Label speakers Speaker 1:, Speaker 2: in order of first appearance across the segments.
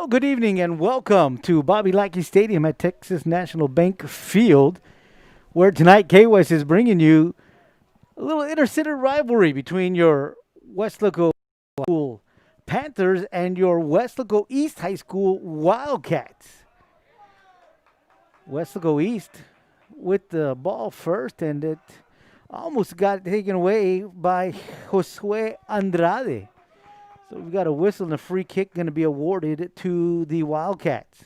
Speaker 1: Well, good evening and welcome to Bobby Lackey Stadium at Texas National Bank Field, where tonight K-West is bringing you a little inter-city rivalry between your Weslaco School Panthers and your Weslaco East High School Wildcats. Weslaco East with the ball first, and it almost got taken away by Josue Andrade. So we've got a whistle and a free kick going to be awarded to the Wildcats.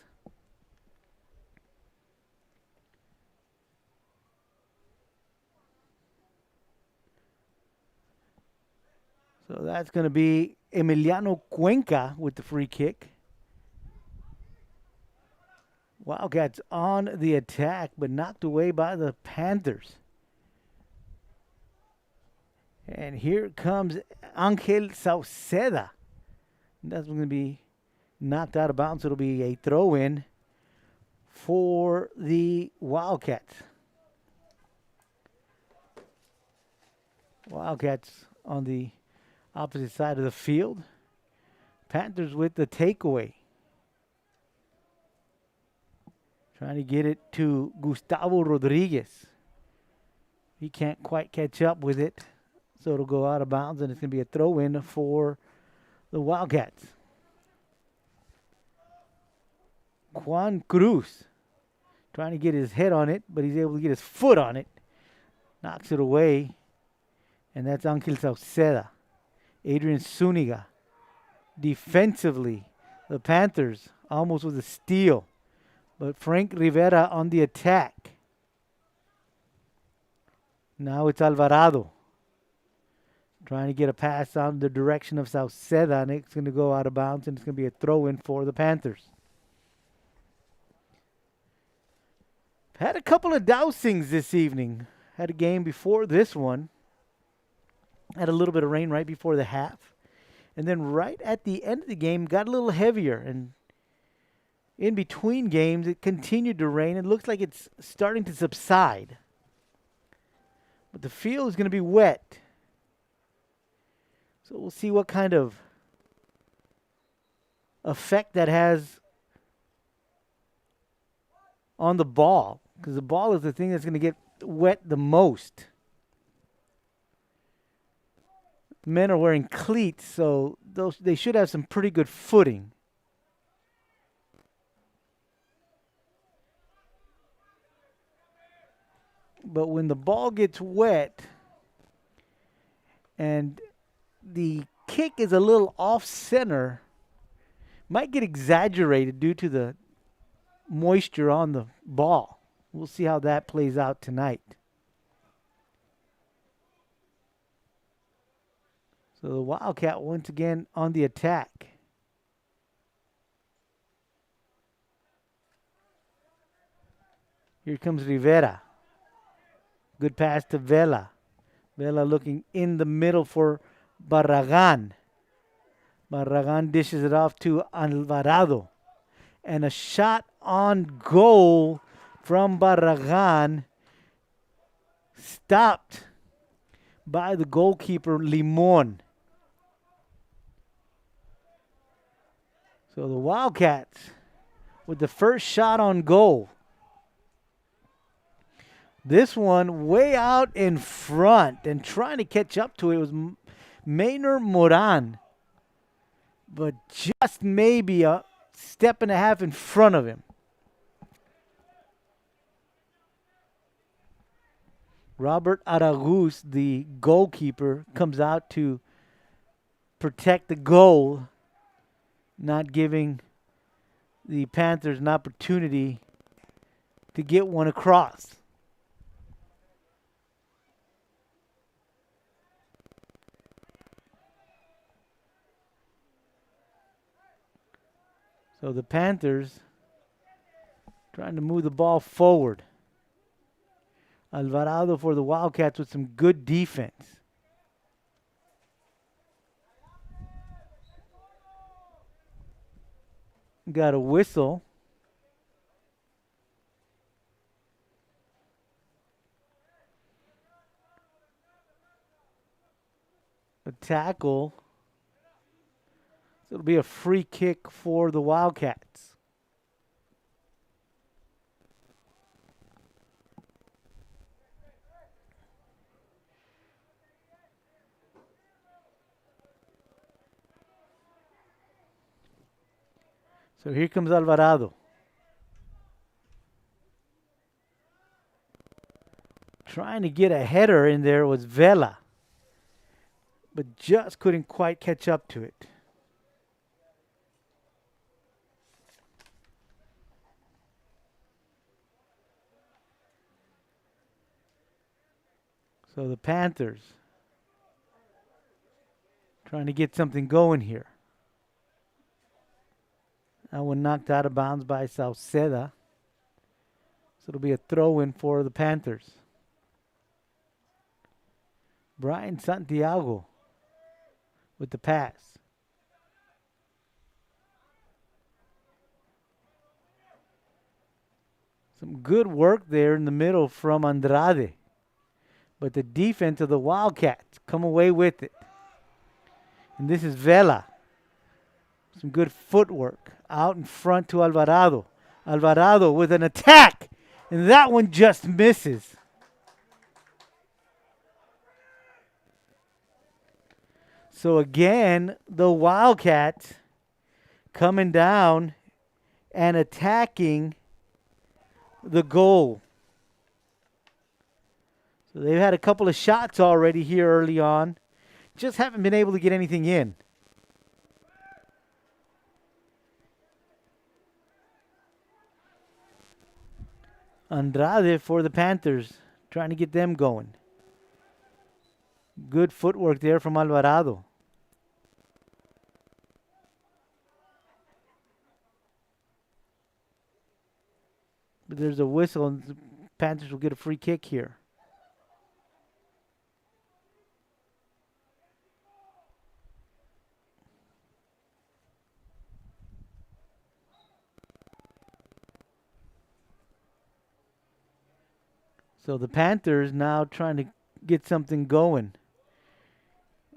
Speaker 1: So that's going to be Emiliano Cuenca with the free kick. Wildcats on the attack, but knocked away by the Panthers. And here comes Angel Sauceda. That's going to be knocked out of bounds. It'll be a throw-in for the Wildcats. Wildcats on the opposite side of the field. Panthers with the takeaway. Trying to get it to Gustavo Rodriguez. He can't quite catch up with it. So it'll go out of bounds, and it's going to be a throw-in for the Wildcats. Juan Cruz trying to get his head on it, but he's able to get his foot on it. Knocks it away, and that's Angel Sauceda. Adrian Zuniga. Defensively, the Panthers almost with a steal, but Frank Rivera on the attack. Now it's Alvarado trying to get a pass on the direction of Sauceda, and it's going to go out of bounds, and it's going to be a throw-in for the Panthers. Had a couple of dousings this evening. Had a game before this one. Had a little bit of rain right before the half. And then right at the end of the game, got a little heavier. And in between games, it continued to rain. It looks like it's starting to subside. But the field is going to be wet. So we'll see what kind of effect that has on the ball, because the ball is the thing that's going to get wet the most. Men are wearing cleats, so they should have some pretty good footing. But when the ball gets wet and the kick is a little off center, might get exaggerated due to the moisture on the ball. We'll see how that plays out tonight. So the Wildcat once again on the attack. Here comes Rivera. Good pass to Vela. Vela looking in the middle for Barragan. Barragan dishes it off to Alvarado. And a shot on goal from Barragan, stopped by the goalkeeper Limon. So the Wildcats with the first shot on goal. This one way out in front, and trying to catch up to it was Maynor Moran, but just maybe a step and a half in front of him. Robert Aragus, the goalkeeper, comes out to protect the goal, not giving the Panthers an opportunity to get one across. So the Panthers trying to move the ball forward. Alvarado for the Wildcats with some good defense. Got a whistle. A tackle. So it'll be a free kick for the Wildcats. So here comes Alvarado. Trying to get a header in there was Vela, but just couldn't quite catch up to it. So the Panthers trying to get something going here. That one knocked out of bounds by Sauceda. So it'll be a throw-in for the Panthers. Brian Santiago with the pass. Some good work there in the middle from Andrade. But the defense of the Wildcats come away with it. And this is Vela. Some good footwork out in front to Alvarado. Alvarado with an attack. And that one just misses. So again, the Wildcats coming down and attacking the goal. So they've had a couple of shots already here early on. Just haven't been able to get anything in. Andrade for the Panthers, trying to get them going. Good footwork there from Alvarado. But there's a whistle, and the Panthers will get a free kick here. So the Panthers now trying to get something going.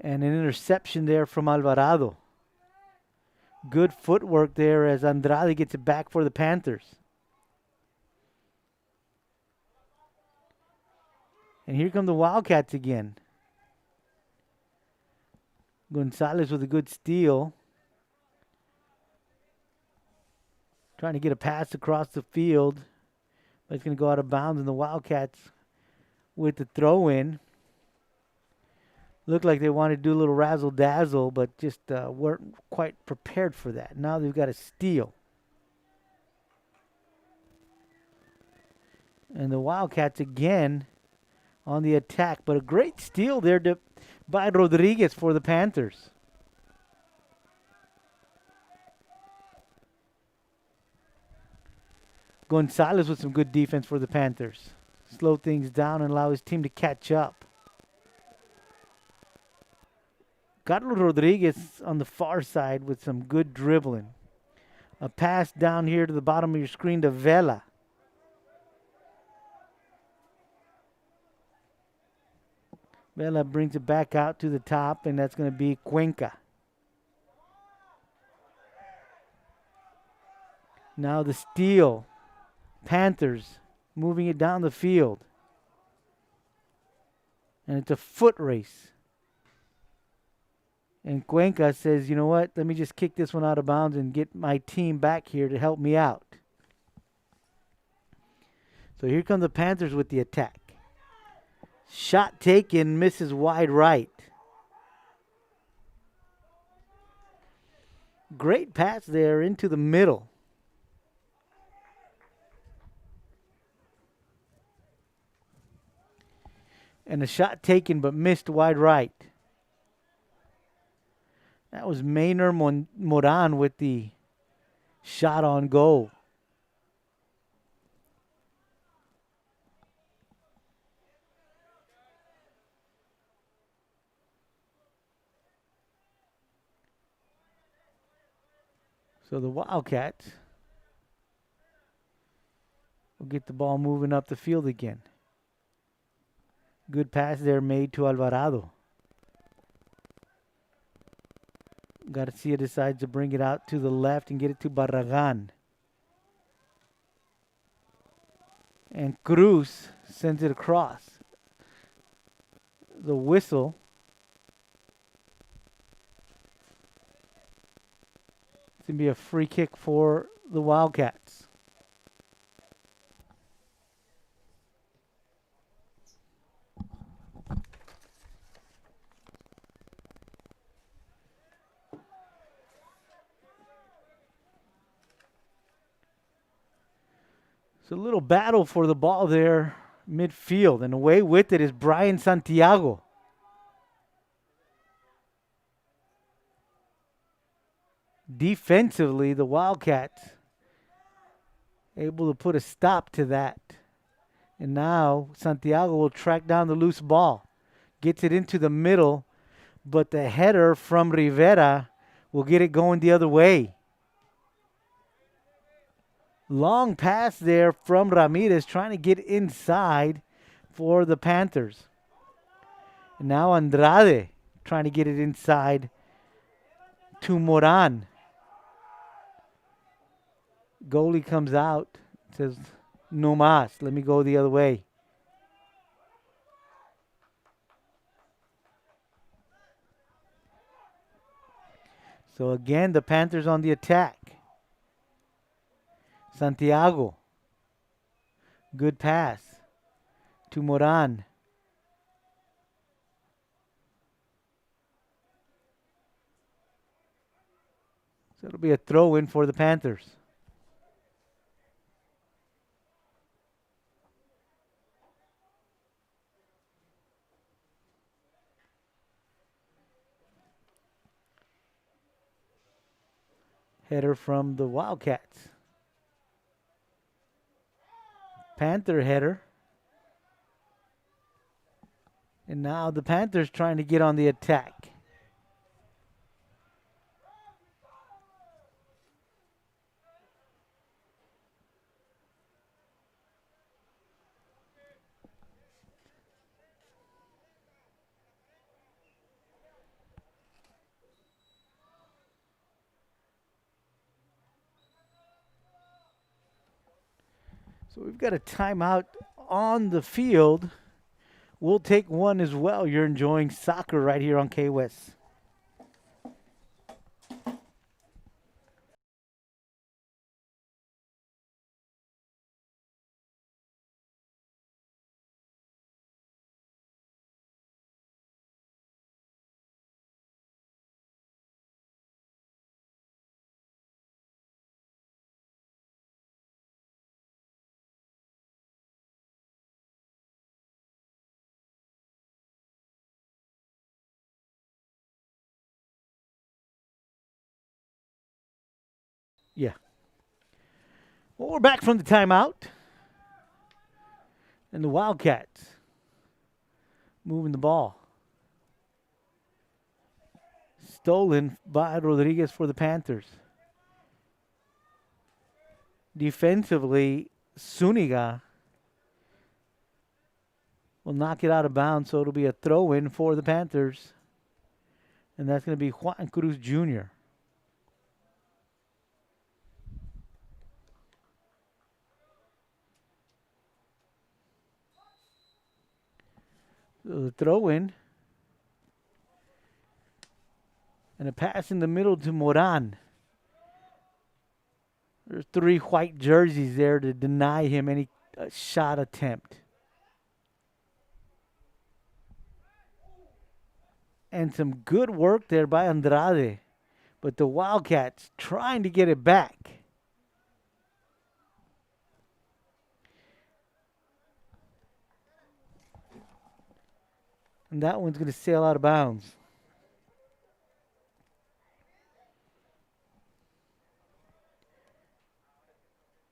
Speaker 1: And an interception there from Alvarado. Good footwork there as Andrade gets it back for the Panthers. And here come the Wildcats again. Gonzalez with a good steal. Trying to get a pass across the field. But it's going to go out of bounds, and the Wildcats with the throw-in. Looked like they wanted to do a little razzle-dazzle, but just weren't quite prepared for that. Now they've got a steal. And the Wildcats again on the attack, but a great steal there by Rodriguez for the Panthers. Gonzalez with some good defense for the Panthers. Slow things down and allow his team to catch up. Carlos Rodriguez on the far side with some good dribbling. A pass down here to the bottom of your screen to Vela. Vela brings it back out to the top, and that's going to be Cuenca. Now the steal. Panthers moving it down the field. And it's a foot race. And Cuenca says, you know what, let me just kick this one out of bounds and get my team back here to help me out. So here come the Panthers with the attack. Shot taken, misses wide right. Great pass there into the middle. And a shot taken but missed wide right. That was Maynard Moran with the shot on goal. So the Wildcats will get the ball moving up the field again. Good pass there made to Alvarado. Garcia decides to bring it out to the left and get it to Barragan. And Cruz sends it across. The whistle. It's going to be a free kick for the Wildcats. It's a little battle for the ball there midfield, and away with it is Brian Santiago. Defensively, the Wildcats able to put a stop to that. And now Santiago will track down the loose ball. Gets it into the middle, but the header from Rivera will get it going the other way. Long pass there from Ramirez trying to get inside for the Panthers. And now Andrade trying to get it inside to Moran. Goalie comes out, says, no mas, let me go the other way. So again, the Panthers on the attack. Santiago. Good pass to Moran. So it'll be a throw in for the Panthers. Header from the Wildcats. Panther header. And now the Panthers trying to get on the attack. So we've got a timeout on the field. We'll take one as well. You're enjoying soccer right here on K-West. Yeah. Well, we're back from the timeout. And the Wildcats moving the ball. Stolen by Rodriguez for the Panthers. Defensively, Zuniga will knock it out of bounds, so it'll be a throw-in for the Panthers. And that's going to be Juan Cruz Jr. So the throw-in. And a pass in the middle to Moran. There's 3 white jerseys there to deny him any shot attempt. And some good work there by Andrade. But the Wildcats trying to get it back. And that one's going to sail out of bounds.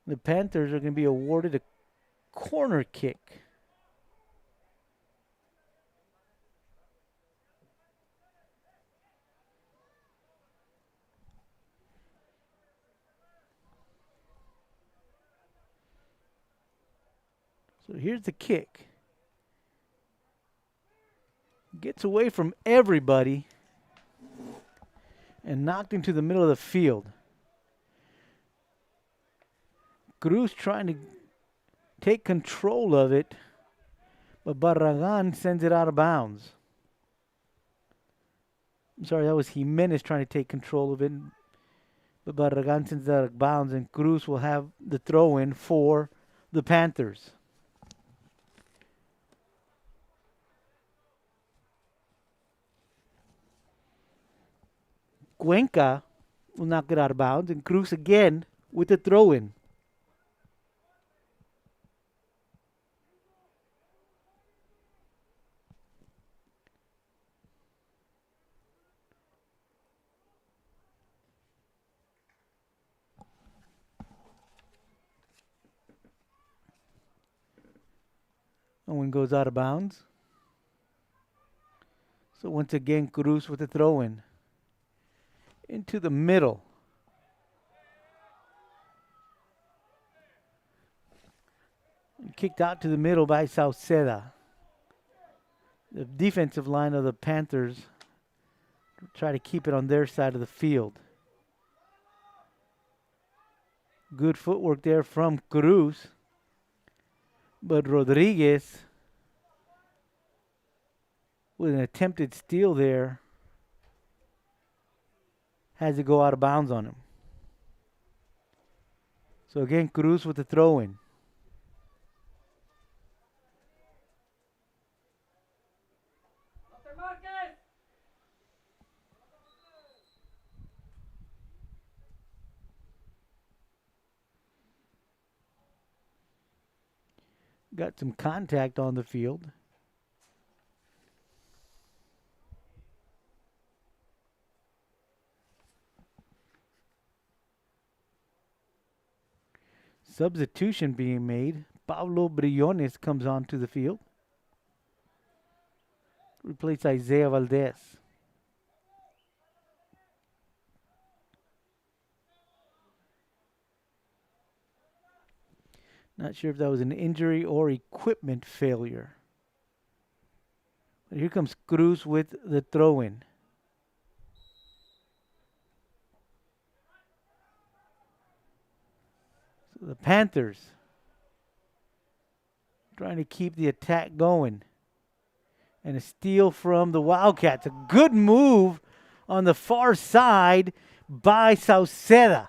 Speaker 1: The Panthers are going to be awarded a corner kick. So here's the kick. Gets away from everybody. and knocked into the middle of the field. Cruz trying to take control of it, but Barragan sends it out of bounds. I'm sorry, that was Jimenez trying to take control of it, but Barragan sends it out of bounds, and Cruz will have the throw-in for the Panthers. Cuenca will knock it out of bounds, and Cruz again with the throw-in. And one goes out of bounds. So once again, Cruz with the throw-in. Into the middle. And kicked out to the middle by Sauceda. The defensive line of the Panthers try to keep it on their side of the field. Good footwork there from Cruz. But Rodriguez, with an attempted steal there, has to go out of bounds on him. So again, Cruz with the throw-in. Got some contact on the field. Substitution being made. Pablo Briones comes onto the field. Replace Isaiah Valdez. Not sure if that was an injury or equipment failure. But here comes Cruz with the throw-in. So the Panthers trying to keep the attack going. And a steal from the Wildcats. A good move on the far side by Sauceda.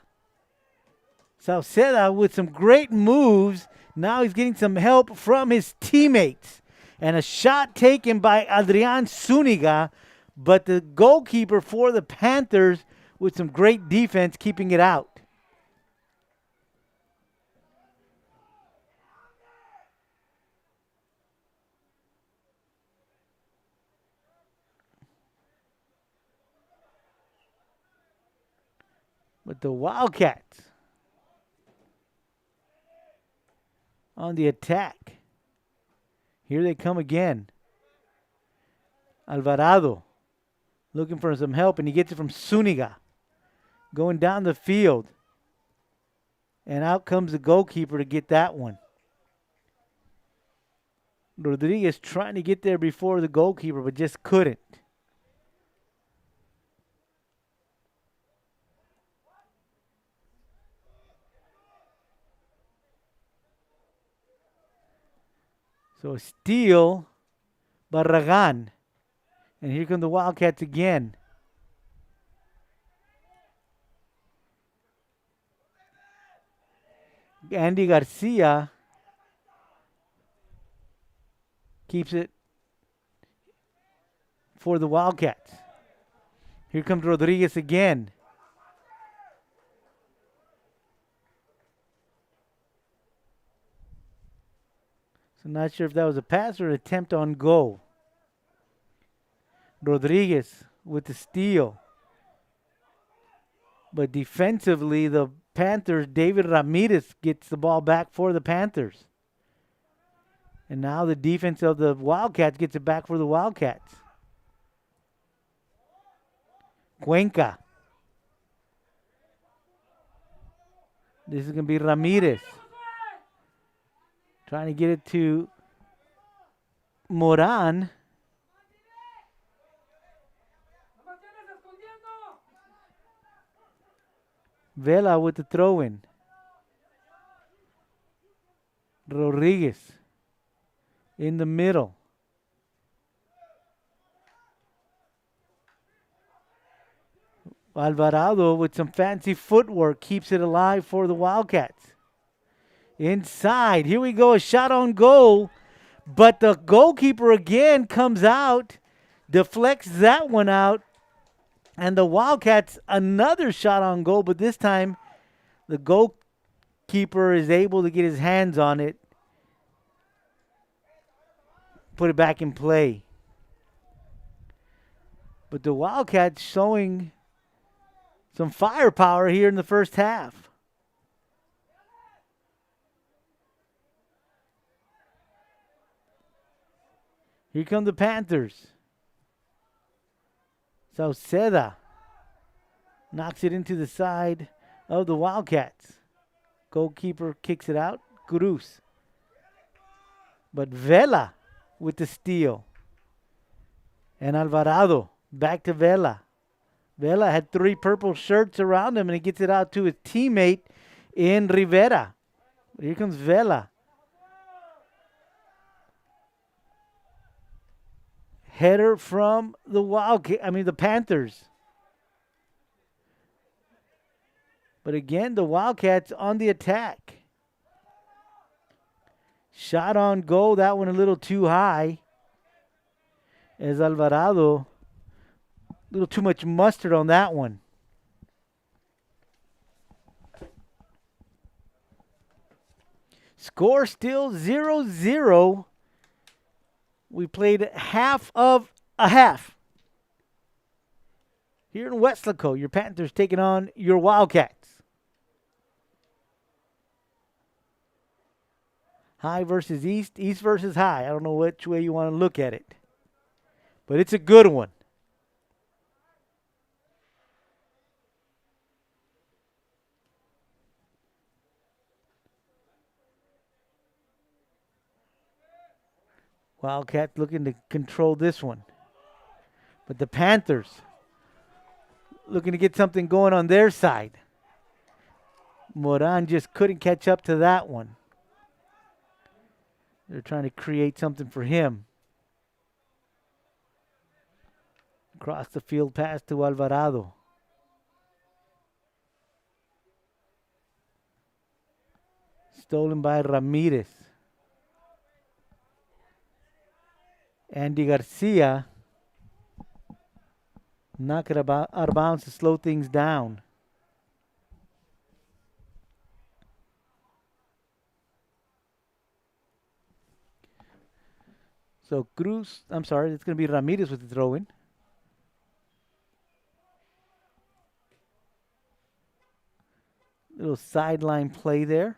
Speaker 1: Sauceda with some great moves. Now he's getting some help from his teammates. And a shot taken by Adrian Zuniga. But the goalkeeper for the Panthers with some great defense keeping it out. But the Wildcats on the attack. Here they come again. Alvarado looking for some help, and he gets it from Zuniga. Going down the field. And out comes the goalkeeper to get that one. Rodriguez trying to get there before the goalkeeper, but just couldn't. So a steal, Barragan. And here come the Wildcats again. Andy Garcia keeps it for the Wildcats. Here comes Rodriguez again. So not sure if that was a pass or an attempt on goal. Rodriguez with the steal. But defensively, the Panthers, David Ramirez gets the ball back for the Panthers. And now the defense of the Wildcats gets it back for the Wildcats. Cuenca. This is going to be Ramirez. Trying to get it to Moran. Vela with the throw in. Rodriguez in the middle. Alvarado with some fancy footwork keeps it alive for the Wildcats. Inside. Here we go. A shot on goal. But the goalkeeper again comes out, deflects that one out. And the Wildcats, another shot on goal. But this time, the goalkeeper is able to get his hands on it, put it back in play. But the Wildcats showing some firepower here in the first half. Here come the Panthers. Sauceda knocks it into the side of the Wildcats. Goalkeeper kicks it out. Cruz. But Vela with the steal. And Alvarado back to Vela. Vela had 3 purple shirts around him, and he gets it out to his teammate in Rivera. Here comes Vela. Header from the Panthers. But again, the Wildcats on the attack. Shot on goal, that one a little too high. As Alvarado, a little too much mustard on that one. Score still 0-0. We played half of a half. Here in Weslaco, your Panthers taking on your Wildcats. High versus East, East versus High. I don't know which way you want to look at it. But it's a good one. Wildcats looking to control this one. But the Panthers looking to get something going on their side. Moran just couldn't catch up to that one. They're trying to create something for him. Across the field pass to Alvarado. Stolen by Ramirez. Andy Garcia knock it out of bounds to slow things down. So Cruz, I'm sorry, it's going to be Ramirez with the throw-in. Little sideline play there.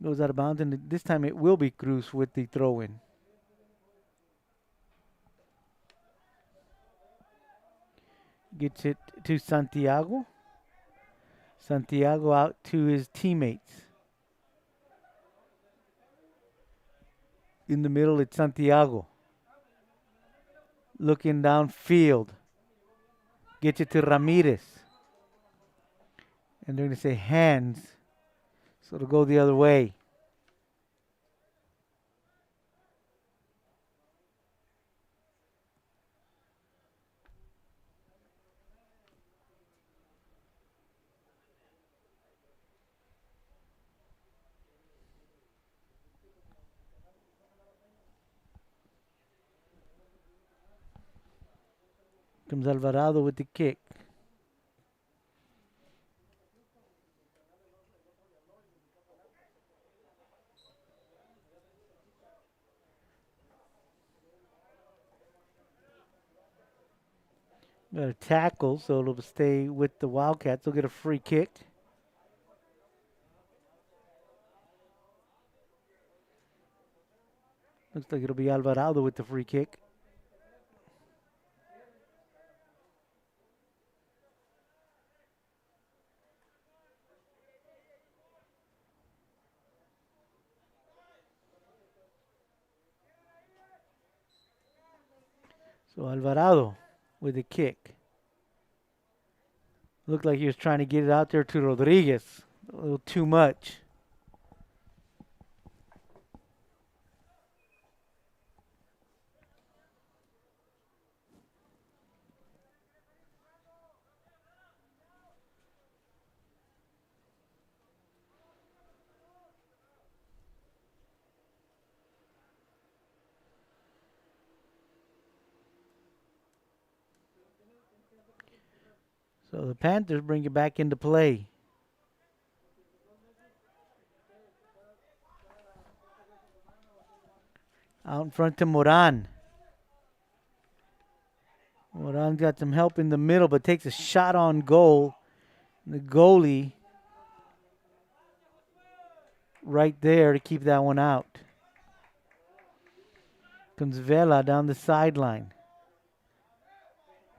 Speaker 1: Goes out of bounds, and this time it will be Cruz with the throw-in. Gets it to Santiago. Santiago out to his teammates. In the middle, it's Santiago. Looking downfield. Gets it to Ramirez. And they're going to say hands. So it'll go the other way. Comes Alvarado with the kick. Got a tackle, so it'll stay with the Wildcats. They'll get a free kick. Looks like it'll be Alvarado with the free kick. So Alvarado with the kick. Looked like he was trying to get it out there to Rodriguez. A little too much. So the Panthers bring it back into play. Out in front to Moran. Moran's got some help in the middle, but takes a shot on goal. The goalie right there to keep that one out. Comes Vela down the sideline.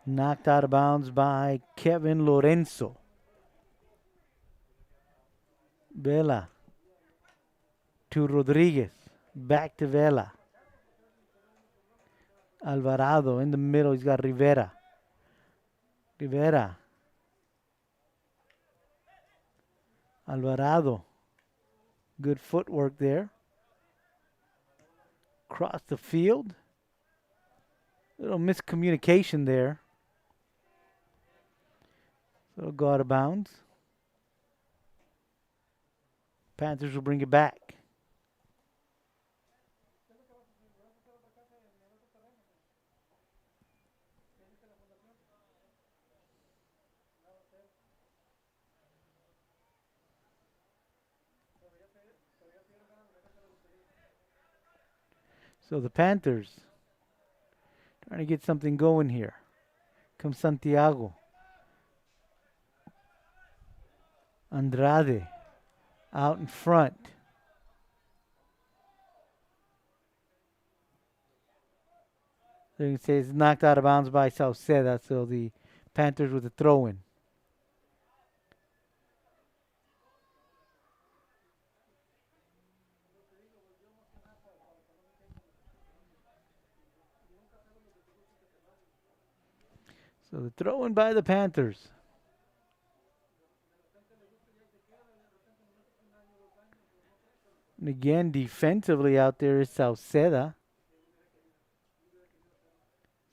Speaker 1: Knocked out of bounds by Kevin Lorenzo. Vela to Rodriguez. Back to Vela. Alvarado in the middle. He's got Rivera. Rivera. Alvarado. Good footwork there. Across the field. Little miscommunication there. So it'll go out of bounds. Panthers will bring it back. So the Panthers trying to get something going here. Comes Santiago. Andrade out in front. So you can say it's knocked out of bounds by Sauceda, so the Panthers with a throw-in. So the throw-in by the Panthers. And again, defensively out there is Sauceda.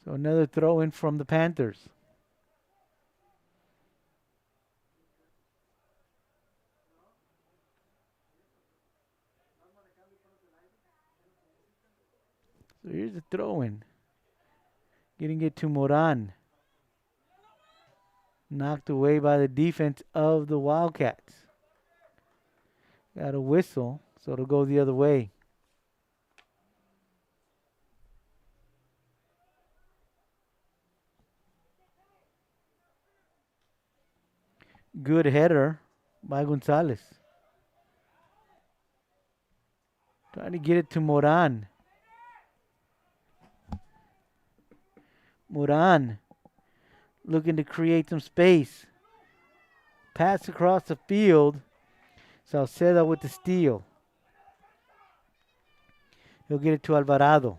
Speaker 1: So another throw-in from the Panthers. So here's a throw-in. Getting it to Moran. Knocked away by the defense of the Wildcats. Got a whistle, so it'll go the other way. Good header by Gonzalez. Trying to get it to Moran. Moran looking to create some space. Pass across the field. Sauceda with the steal. He'll get it to Alvarado.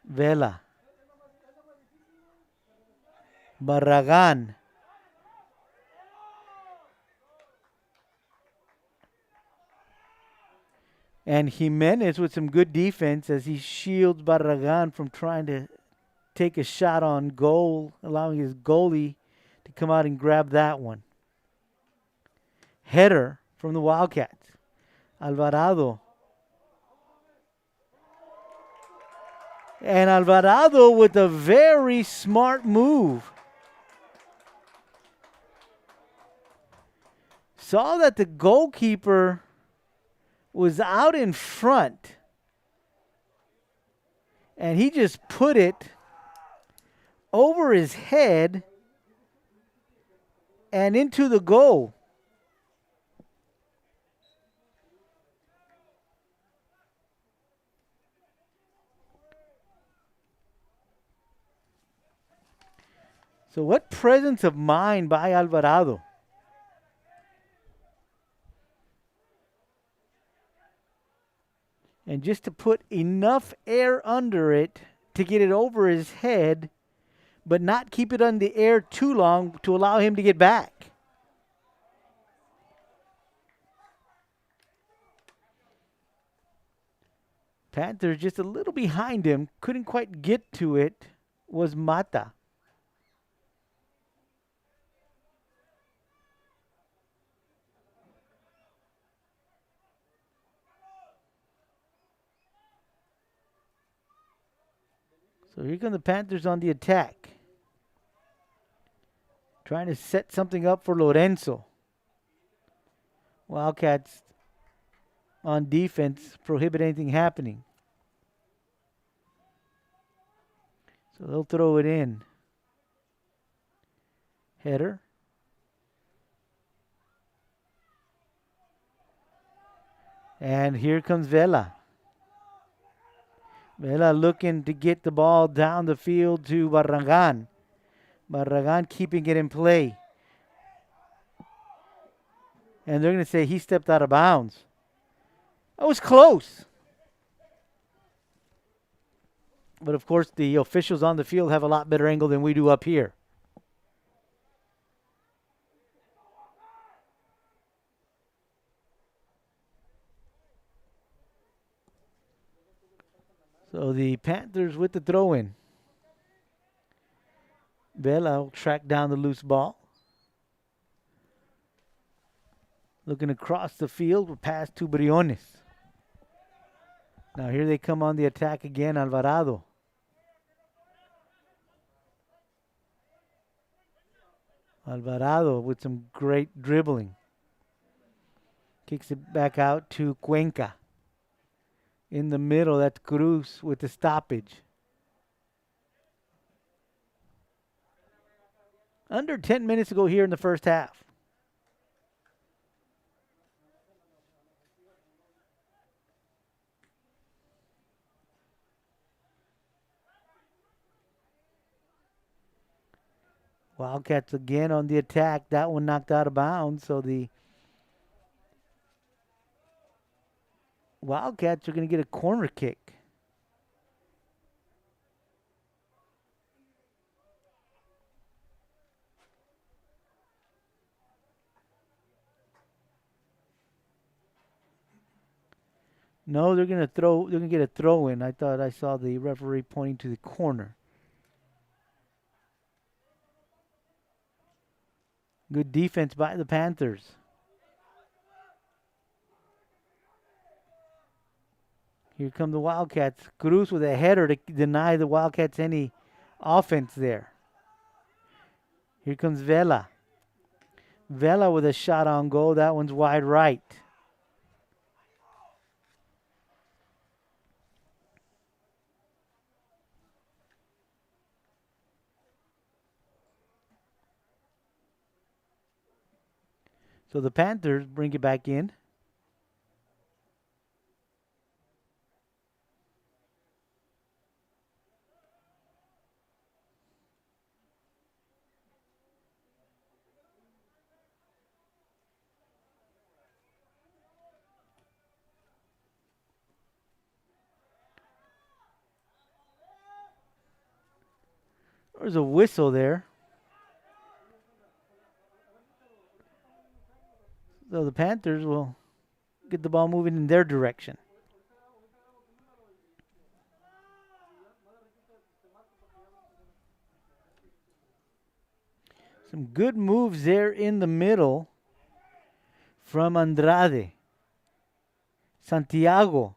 Speaker 1: Vela. Barragan. And Jimenez with some good defense as he shields Barragan from trying to take a shot on goal, allowing his goalie to come out and grab that one. Header from the Wildcats. Alvarado. And Alvarado with a very smart move. Saw that the goalkeeper was out in front. And he just put it over his head and into the goal. So what presence of mind by Alvarado. And just to put enough air under it to get it over his head, but not keep it on the air too long to allow him to get back. Panthers just a little behind him, couldn't quite get to it, was Mata. So here come the Panthers on the attack. Trying to set something up for Lorenzo. Wildcats on defense prohibit anything happening. So they'll throw it in. Header. And here comes Vela. Vela looking to get the ball down the field to Barragan. Barragan keeping it in play. And they're going to say he stepped out of bounds. That was close. But of course, the officials on the field have a lot better angle than we do up here. So the Panthers with the throw-in. Vela will track down the loose ball. Looking across the field, we're past to Briones. Now here they come on the attack again, Alvarado. Alvarado with some great dribbling. Kicks it back out to Cuenca. In the middle, that's Cruz with the stoppage. Under 10 minutes to go here in the first half. Wildcats again on the attack. That one knocked out of bounds, so the Wildcats are going to get a corner kick. No, they're going to throw. They're going to get a throw in. I thought I saw the referee pointing to the corner. Good defense by the Panthers. Here come the Wildcats. Cruz with a header to deny the Wildcats any offense there. Here comes Vela. Vela with a shot on goal. That one's wide right. So the Panthers bring it back in. There's a whistle there. So the Panthers will get the ball moving in their direction. Some good moves there in the middle from Andrade. Santiago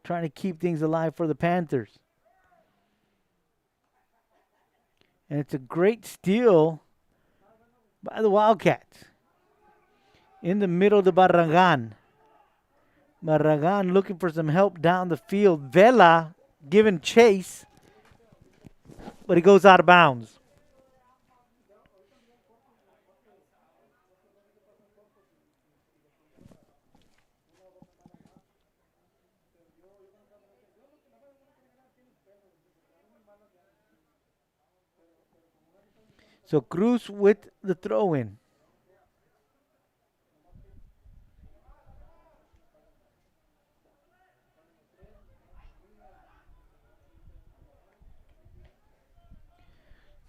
Speaker 1: trying to keep things alive for the Panthers. And it's a great steal by the Wildcats. In the middle to Barragan. Barragan looking for some help down the field. Vela giving chase, but he goes out of bounds. So Cruz with the throw-in.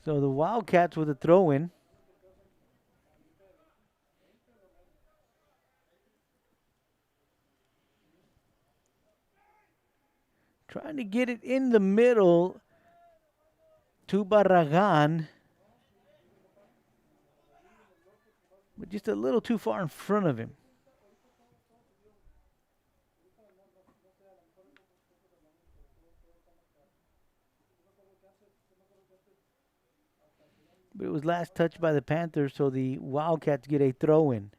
Speaker 1: So the Wildcats with a throw-in. Trying to get it in the middle to Barragan. But just a little too far in front of him. But it was last touched by the Panthers, so the Wildcats get a throw-in.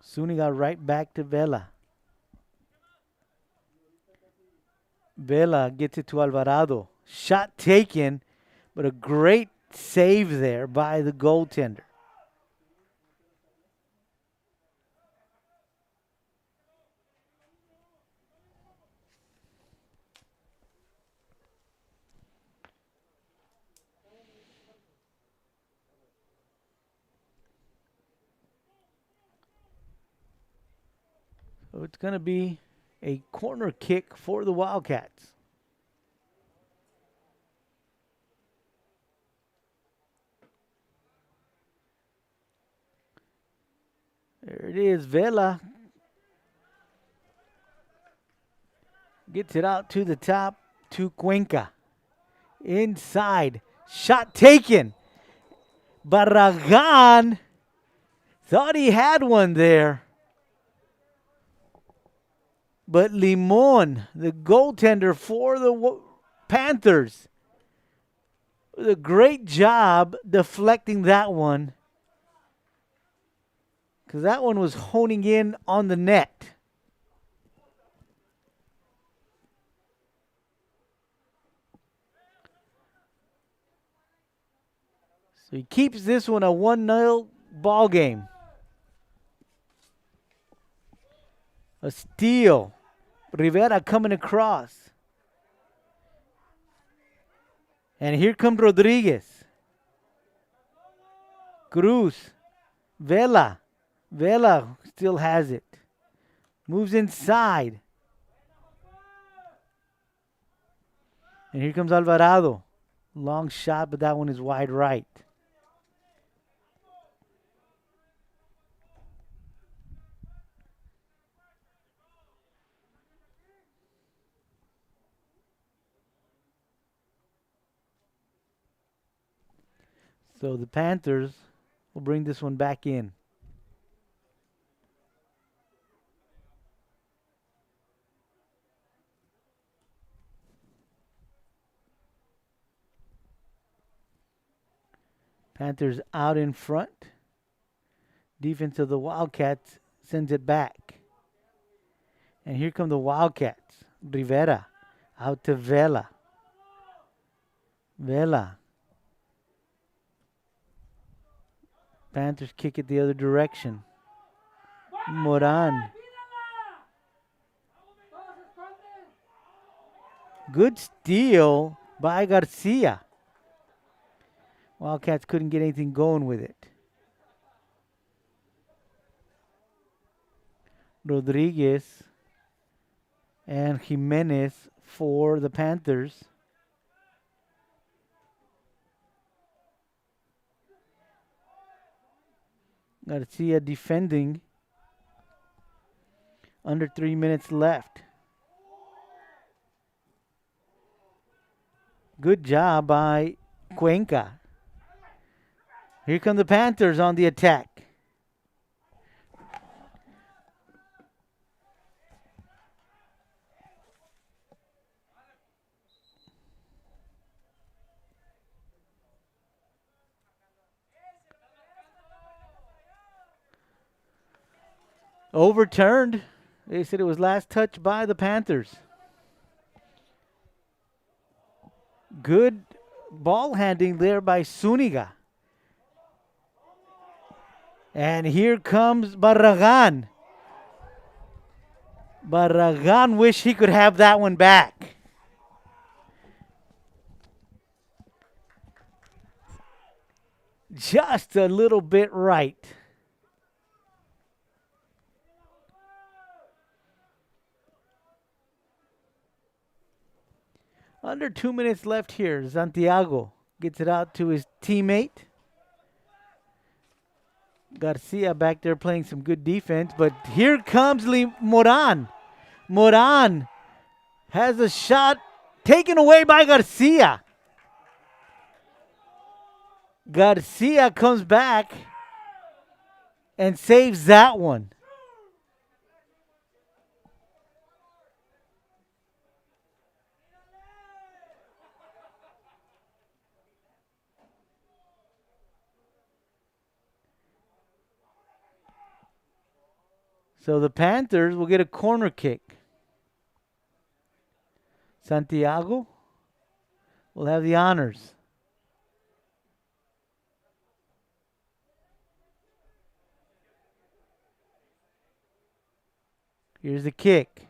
Speaker 1: Zuniga right back to Vela. Vela gets it to Alvarado. Shot taken, but a great save there by the goaltender. So it's going to be a corner kick for the Wildcats. There it is. Vela gets it out to the top to Cuenca. Inside. Shot taken. Barragan thought he had one there. But Limon, the goaltender for the Panthers, did a great job deflecting that one. Because that one was honing in on the net. So he keeps this one a 1-0 ball game. A steal. Rivera coming across. And here comes Rodriguez. Cruz. Vela. Vela still has it. Moves inside. And here comes Alvarado. Long shot, but that one is wide right. So the Panthers will bring this one back in. Panthers out in front. Defense of the Wildcats sends it back. And here come the Wildcats. Rivera out to Vela. Vela. Panthers kick it the other direction. Moran. Good steal by Garcia. Wildcats couldn't get anything going with it. Rodriguez and Jimenez for the Panthers. Garcia defending. Under 3 minutes left. Good job by Cuenca. Here come the Panthers on the attack. Overturned. They said it was last touched by the Panthers. Good ball handling there by Zuniga. And here comes Barragan. Barragan wish he could have that one back. Just a little bit right. Under 2 minutes left here. Santiago gets it out to his teammate. Garcia back there playing some good defense, but here comes Moran. Moran has a shot taken away by Garcia. Garcia comes back and saves that one. So the Panthers will get a corner kick. Santiago will have the honors. Here's the kick.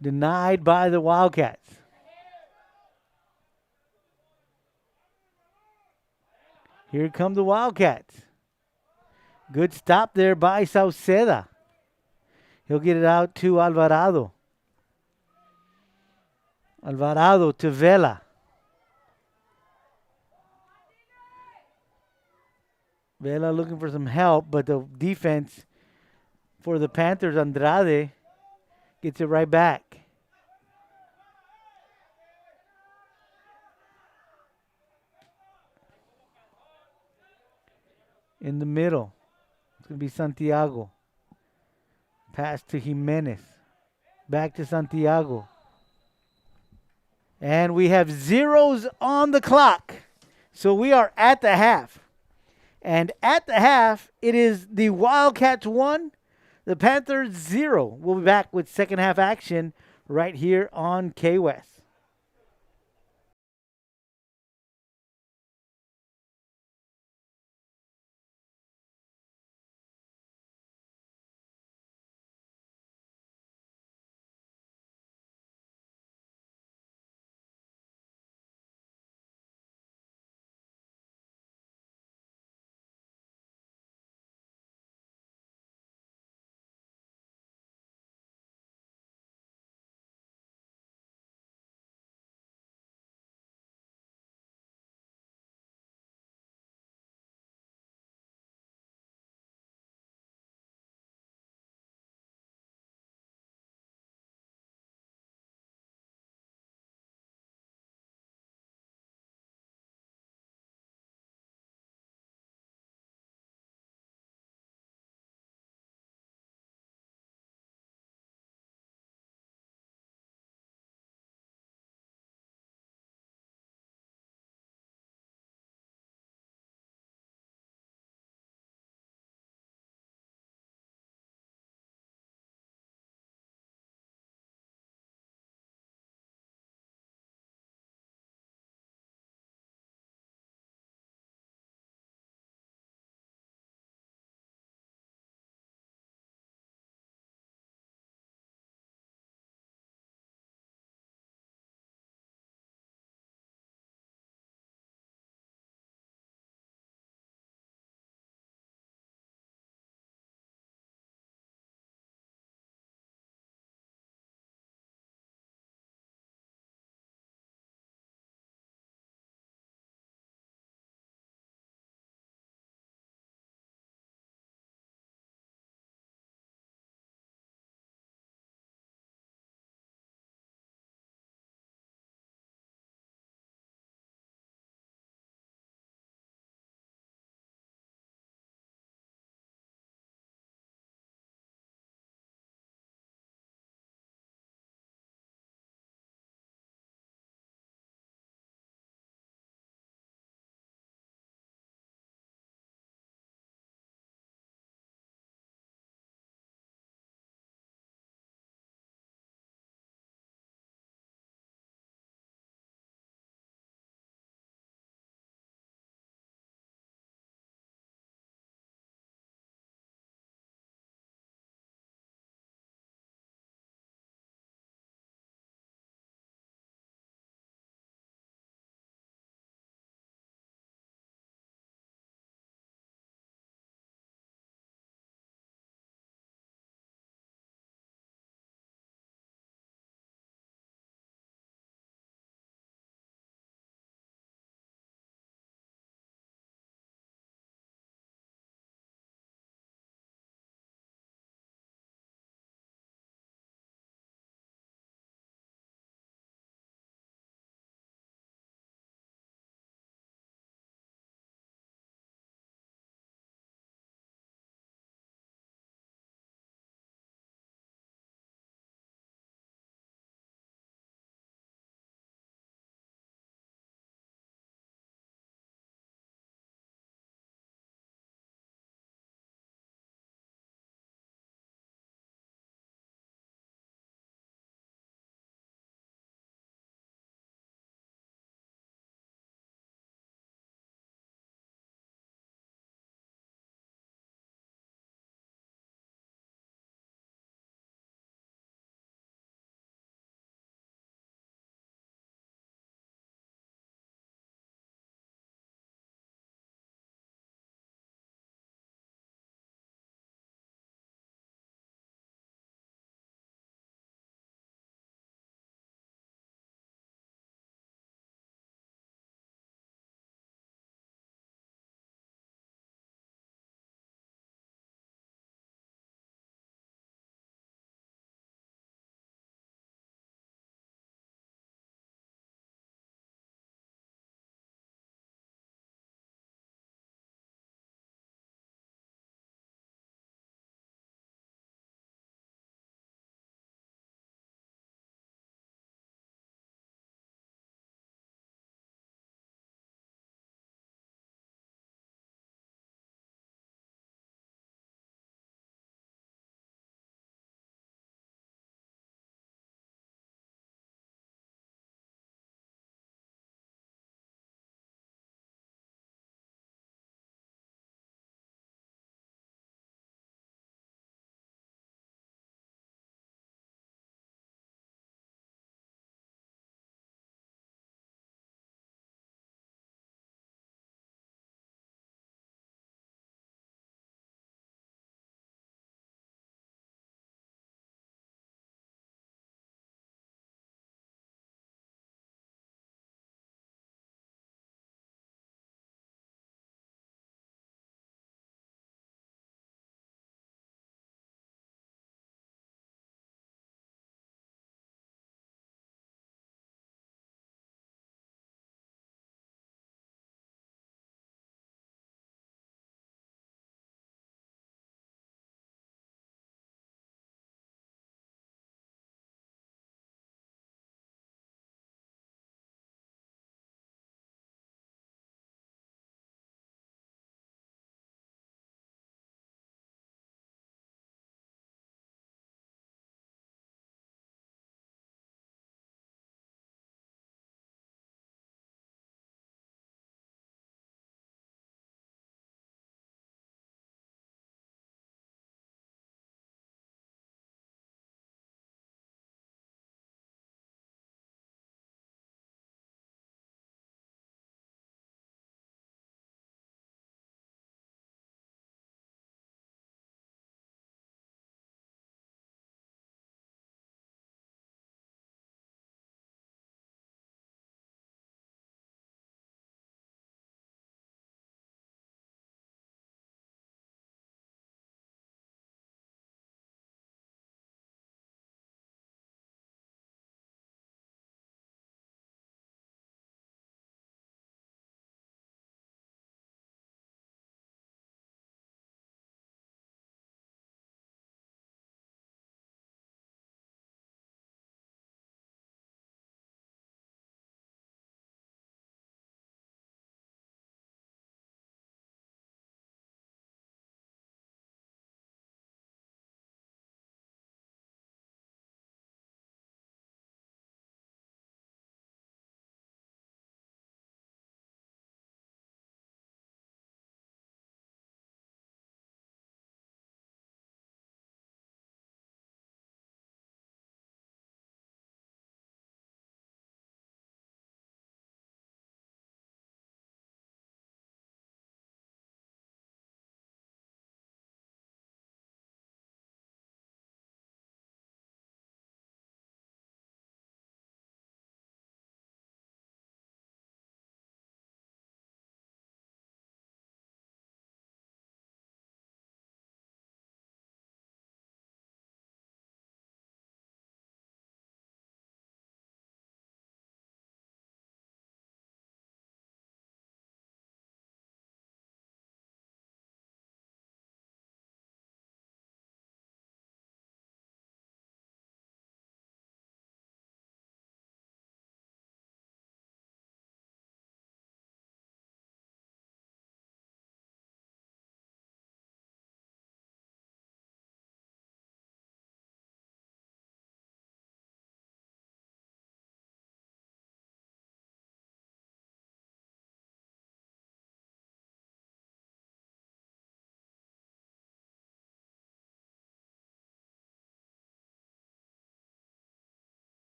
Speaker 1: Denied by the Wildcats. Here come the Wildcats. Good stop there by Sauceda. He'll get it out to Alvarado. Alvarado to Vela. Vela looking for some help, but the defense for the Panthers, Andrade, gets it right back. In the middle, it's going to be Santiago. Pass to Jimenez. Back to Santiago. And we have zeros on the clock. So we are at the half. And at the half, it is the Wildcats 1, the Panthers 0. We'll be back with second half action right here on K-West.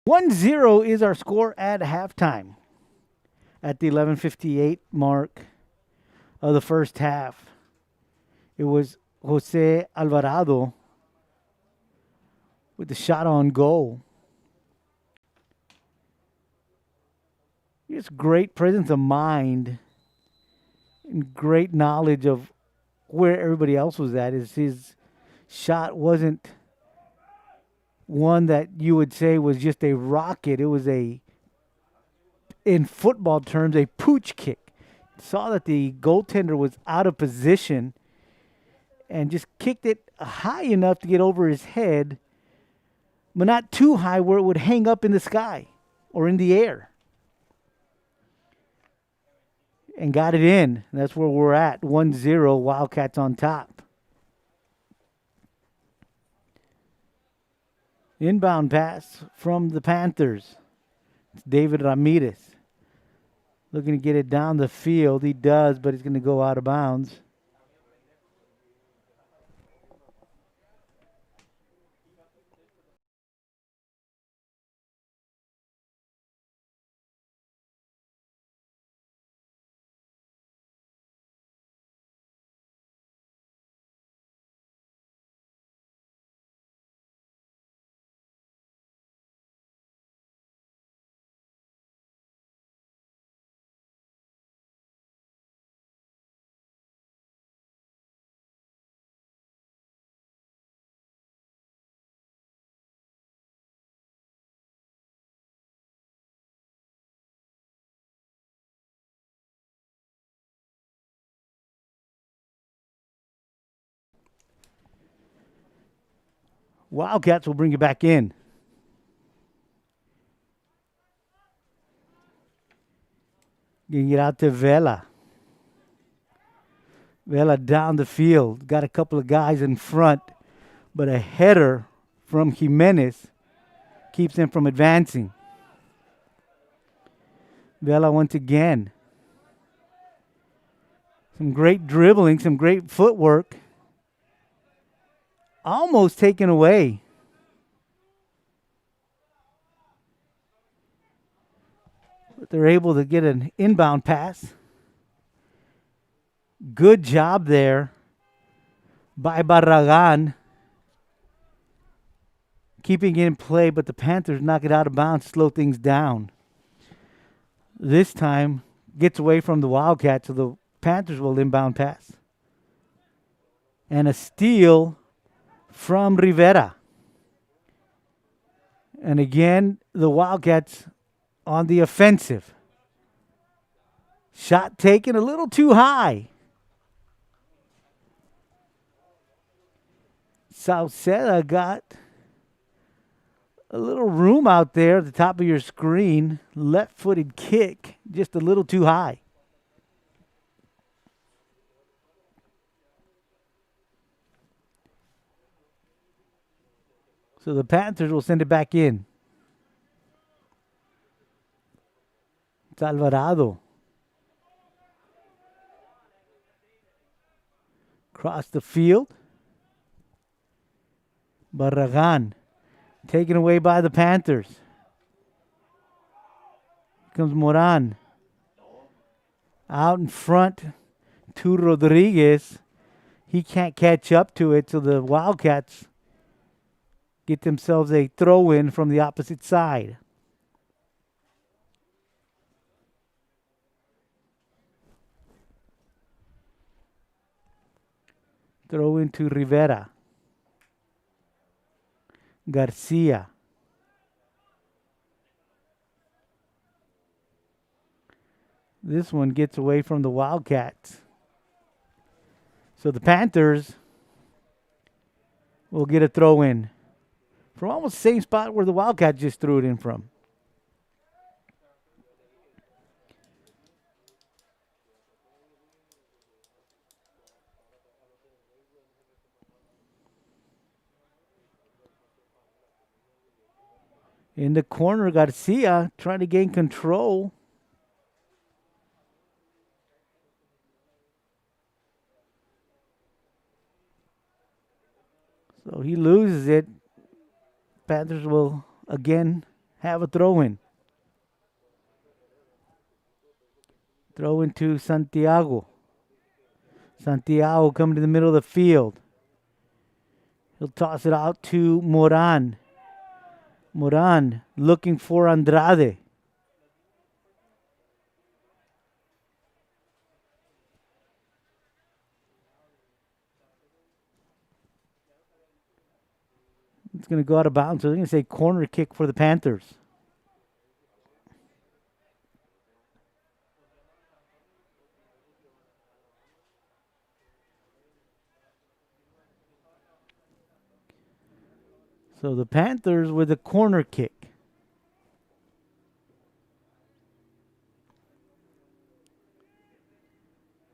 Speaker 1: 1-0 is our score at halftime at the 11:58 mark of the first half. It was Jose Alvarado with the shot on goal. Just great presence of mind and great knowledge of where everybody else was at. His shot wasn't one that you would say was just a rocket. It was in football terms, a pooch kick. Saw that the goaltender was out of position and just kicked it high enough to get over his head, but not too high where it would hang up in the sky or in the air. And got it in. That's where we're at. 1-0, Wildcats on top. Inbound pass from the Panthers. It's David Ramirez. Looking to get it down the field. He does, but he's going to go out of bounds. Wildcats will bring it back in. You get out to Vela. Vela down the field. Got a couple of guys in front, but a header from Jimenez keeps them from advancing. Vela once again. Some great dribbling, some great footwork. Almost taken away. But they're able to get an inbound pass. Good job there by Barragan. Keeping it in play, but the Panthers knock it out of bounds, slow things down. This time, gets away from the Wildcats, so the Panthers will inbound pass. And a steal from Rivera. And again, the Wildcats on the offensive. Shot taken a little too high. Sauceda got a little room out there at the top of your screen. Left-footed kick, just a little too high. So the Panthers will send it back in. It's Alvarado. Across the field. Barragan. Taken away by the Panthers. Here comes Moran. Out in front to Rodriguez. He can't catch up to it, so the Wildcats get themselves a throw-in from the opposite side. Throw into Rivera. Garcia. This one gets away from the Wildcats. So the Panthers will get a throw in from almost the same spot where the Wildcats just threw it in from. In the corner, Garcia trying to gain control. So he loses it. Panthers will again have a throw-in. Throw into Santiago. Santiago coming to the middle of the field. He'll toss it out to Moran. Moran looking for Andrade. It's going to go out of bounds. So they're going to say corner kick for the Panthers. So the Panthers with a corner kick.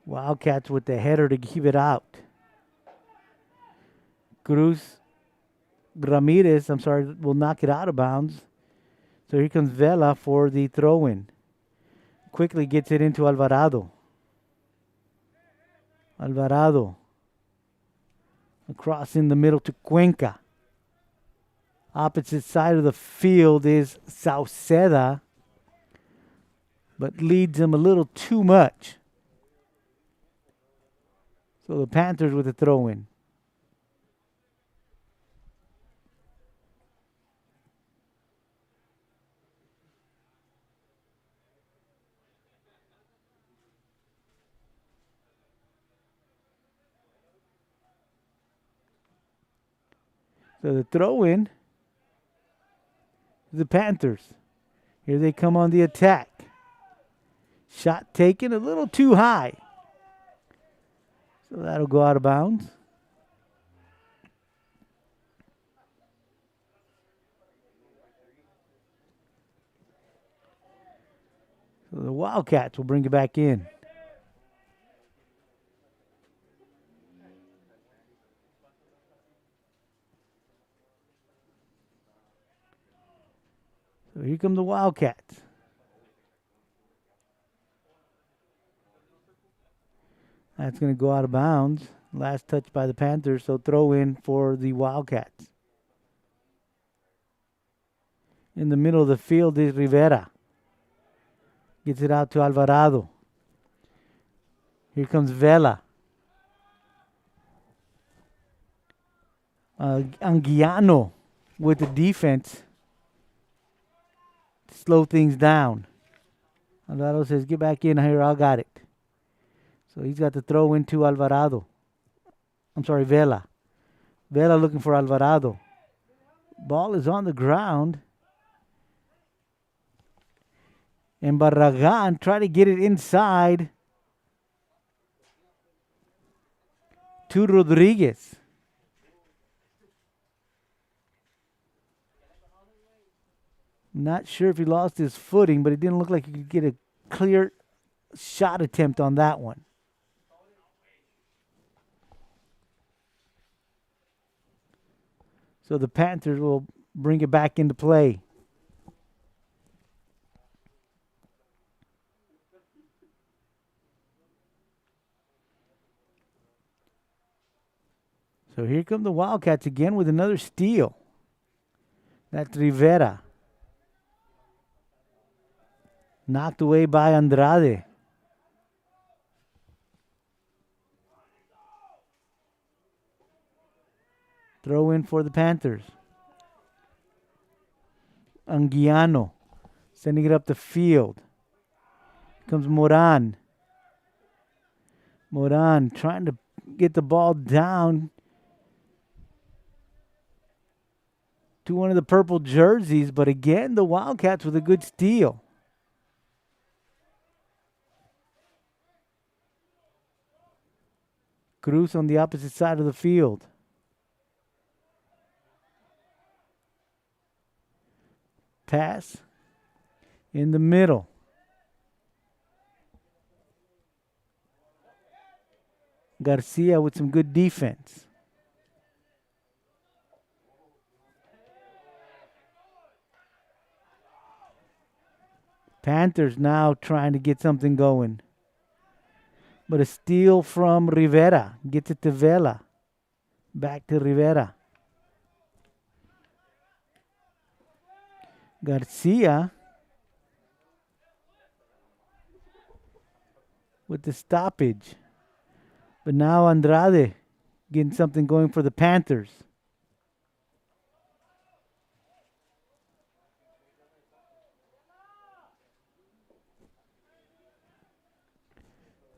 Speaker 1: Wildcats with the header to keep it out. Ramirez, will knock it out of bounds. So here comes Vela for the throw-in. Quickly gets it into Alvarado. Alvarado. Across in the middle to Cuenca. Opposite side of the field is Sauceda, but leads him a little too much. So the Panthers with a throw-in. So the throw-in, the Panthers. Here they come on the attack. Shot taken a little too high. So that'll go out of bounds. So the Wildcats will bring it back in. So here come the Wildcats. That's going to go out of bounds. Last touch by the Panthers, so throw in for the Wildcats. In the middle of the field is Rivera. Gets it out to Alvarado. Here comes Vela. Anguiano with the defense. Slow things down. Alvarado says, get back in here, I got it. So he's got to throw into Alvarado. Vela. Vela looking for Alvarado. Ball is on the ground. And Barragan try to get it inside to Rodriguez. Not sure if he lost his footing, but it didn't look like he could get a clear shot attempt on that one. So the Panthers will bring it back into play. So here come the Wildcats again with another steal. That's Rivera. Knocked away by Andrade. Throw in for the Panthers. Anguiano sending it up the field. Here comes Moran. Moran trying to get the ball down to one of the purple jerseys, but again, the Wildcats with a good steal. Cruz on the opposite side of the field. Pass in the middle. Garcia with some good defense. Panthers now trying to get something going. But a steal from Rivera. Gets it to Vela. Back to Rivera. Garcia with the stoppage. But now Andrade getting something going for the Panthers.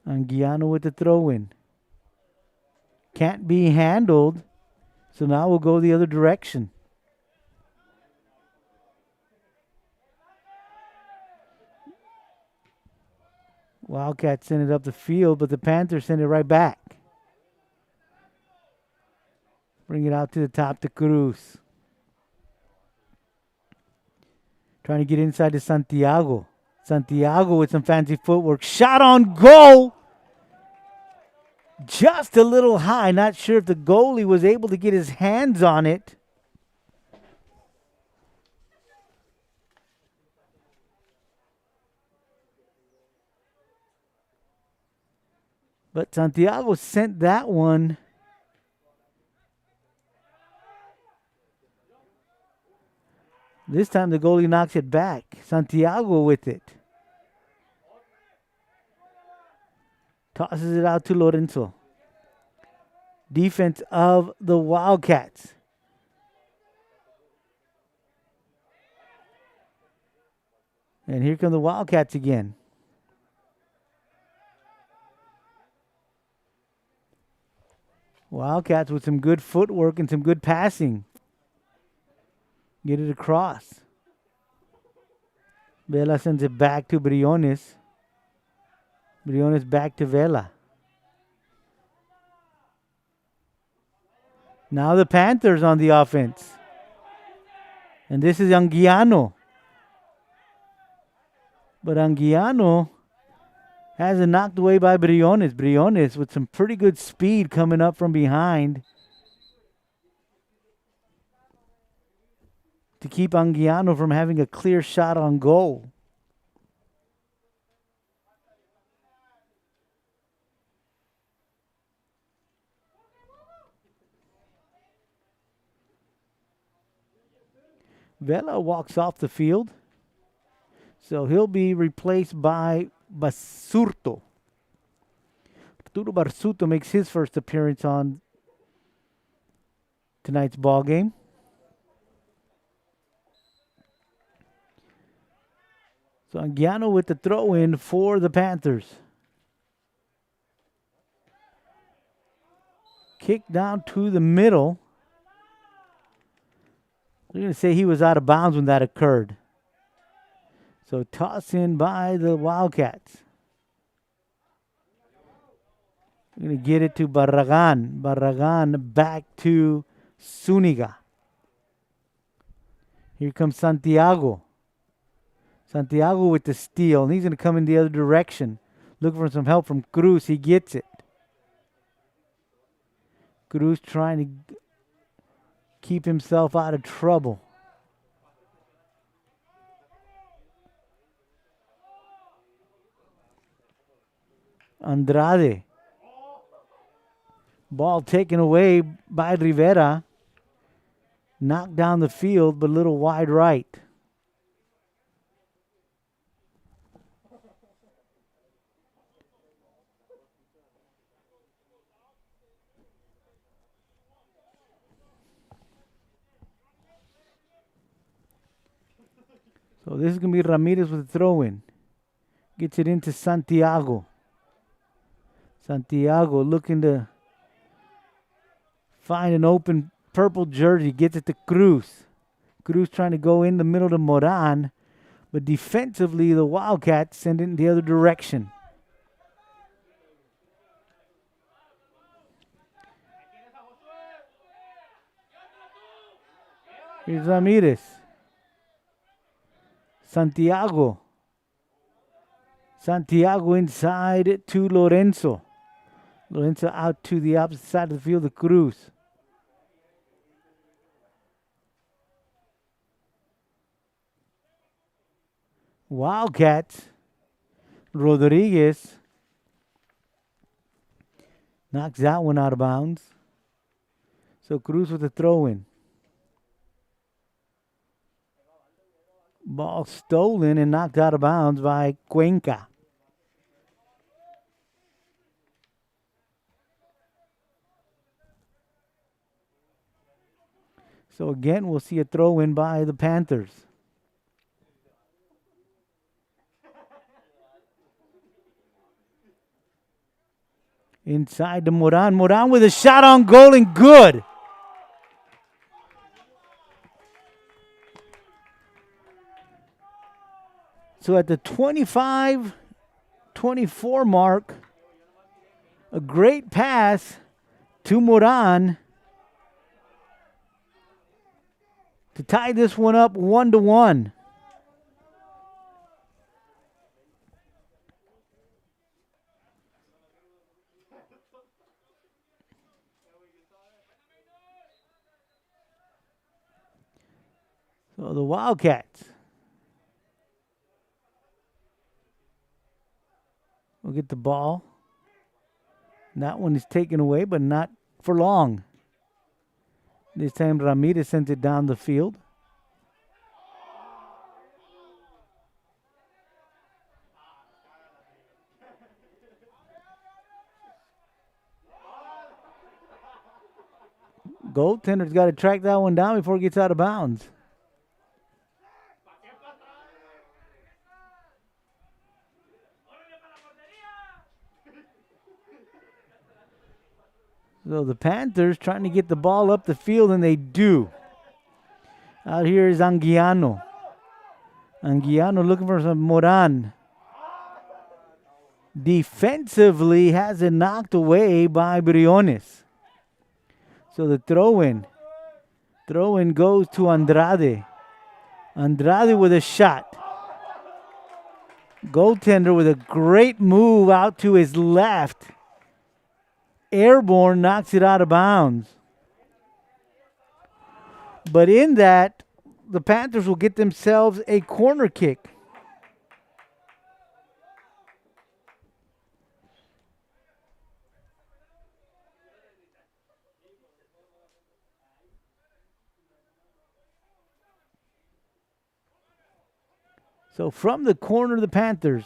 Speaker 1: Anguiano with the throw-in. Can't be handled, so now we'll go the other direction. Wildcats send it up the field, but the Panthers send it right back. Bring it out to the top to Cruz. Trying to get inside to Santiago. Santiago with some fancy footwork. Shot on goal. Just a little high. Not sure if the goalie was able to get his hands on it. But Santiago sent that one. This time the goalie knocks it back. Santiago with it. Tosses it out to Lorenzo. Defense of the Wildcats. And here come the Wildcats again. Wildcats with some good footwork and some good passing. Get it across. Vela sends it back to Briones. Briones back to Vela. Now the Panthers on the offense. And this is Anguiano. But Anguiano has it knocked away by Briones. Briones with some pretty good speed coming up from behind to keep Anguiano from having a clear shot on goal. Vela walks off the field. So he'll be replaced by Basurto. Arturo Basurto makes his first appearance on tonight's ball game. So Anguiano with the throw-in for the Panthers. Kick down to the middle. We're going to say he was out of bounds when that occurred. So toss in by the Wildcats. We're going to get it to Barragan. Barragan back to Zuniga. Here comes Santiago. Santiago with the steal. And he's going to come in the other direction. Looking for some help from Cruz. He gets it. Cruz trying to keep himself out of trouble. Andrade. Ball taken away by Rivera. Knocked down the field, but a little wide right. So this is going to be Ramirez with a throw-in. Gets it into Santiago. Santiago looking to find an open purple jersey. Gets it to Cruz. Cruz trying to go in the middle to Moran. But defensively, the Wildcats send it in the other direction. Here's Ramirez. Santiago. Santiago inside to Lorenzo. Lorenzo out to the opposite side of the field to Cruz. Wildcats. Rodriguez knocks that one out of bounds. So Cruz with the throw-in. Ball stolen and knocked out of bounds by Cuenca. So again, we'll see a throw in by the Panthers. Inside to Moran. Moran with a shot on goal and good. So at the 25-24 mark, a great pass to Moran to tie this one up 1-1. So the Wildcats will get the ball. That one is taken away, but not for long. This time Ramirez sends it down the field. Goaltender's got to track that one down before it gets out of bounds. So the Panthers trying to get the ball up the field, and they do. Out here is Anguiano. Anguiano looking for some Moran. Defensively has it knocked away by Briones. So the throw-in. Throw-in goes to Andrade. Andrade with a shot. Goaltender with a great move out to his left. Airborne knocks it out of bounds. But in that, the Panthers will get themselves a corner kick. So from the corner of the Panthers,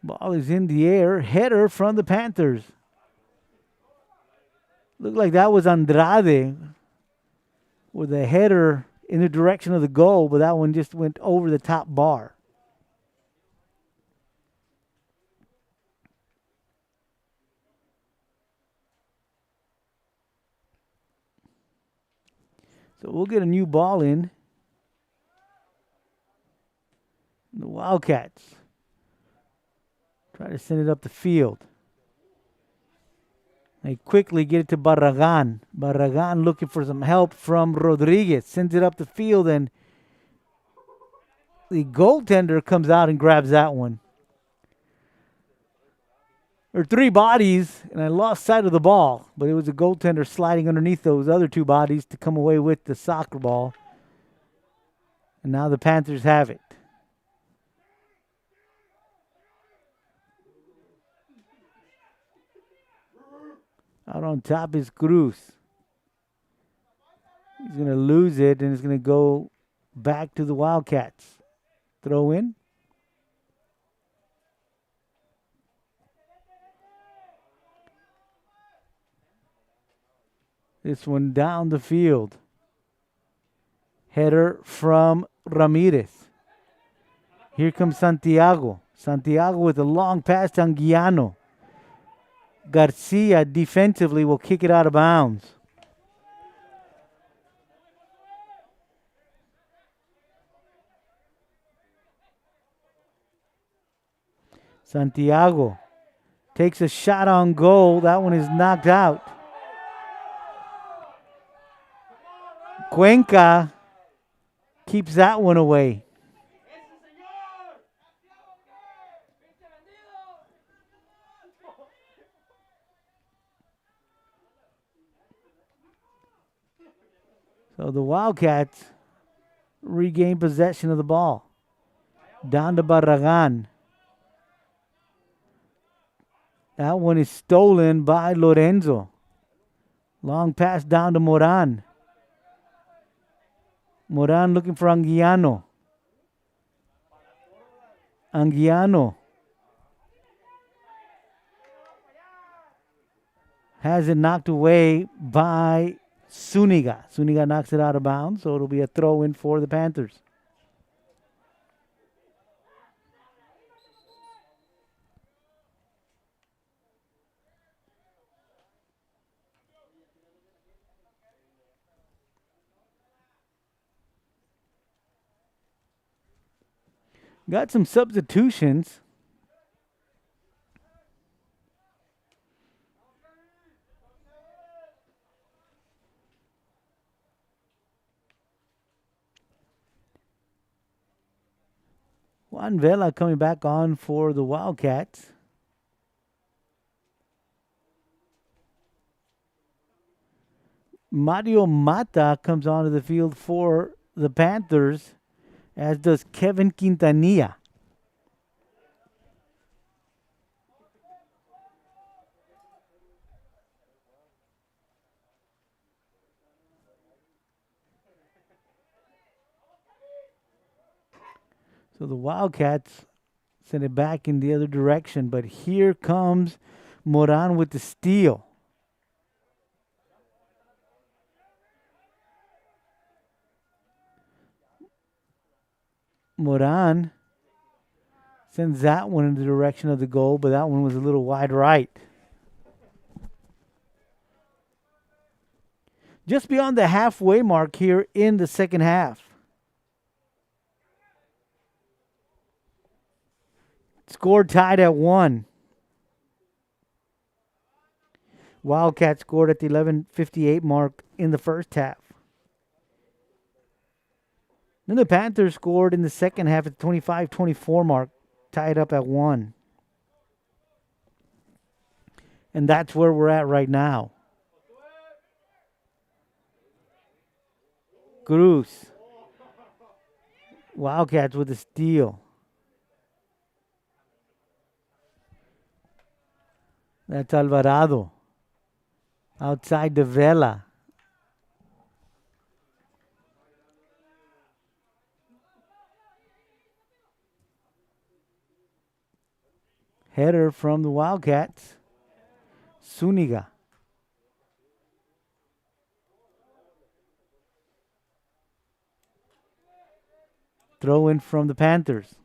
Speaker 1: ball is in the air. Header from the Panthers. Looked like that was Andrade with a header in the direction of the goal, but that one just went over the top bar. So we'll get a new ball in. The Wildcats try to send it up the field. They quickly get it to Barragan. Barragan looking for some help from Rodriguez. Sends it up the field, and the goaltender comes out and grabs that one. There are three bodies, and I lost sight of the ball, but it was a goaltender sliding underneath those other two bodies to come away with the soccer ball. And now the Panthers have it. Out on top is Cruz. He's going to lose it, and it's going to go back to the Wildcats. Throw in. This one down the field. Header from Ramirez. Here comes Santiago. Santiago with a long pass to Anguiano. Garcia defensively will kick it out of bounds. Santiago takes a shot on goal. That one is knocked out. Cuenca keeps that one away. So the Wildcats regain possession of the ball. Down to Barragan. That one is stolen by Lorenzo. Long pass down to Moran. Moran looking for Anguiano. Anguiano has it knocked away by Zuniga. Zuniga knocks it out of bounds, so it'll be a throw in for the Panthers. Got some substitutions. Juan Vela coming back on for the Wildcats. Mario Mata comes onto the field for the Panthers, as does Kevin Quintanilla. So the Wildcats send it back in the other direction, but here comes Moran with the steal. Moran sends that one in the direction of the goal, but that one was a little wide right. Just beyond the halfway mark here in the second half. Score tied at 1. Wildcats scored at the 11:58 mark in the first half. Then the Panthers scored in the second half at the 25-24 mark, tied up at 1. And that's where we're at right now. Cruz. Wildcats with a steal. That's Alvarado. Outside the Vela. Header from the Wildcats. Zuniga. Throw in from the Panthers.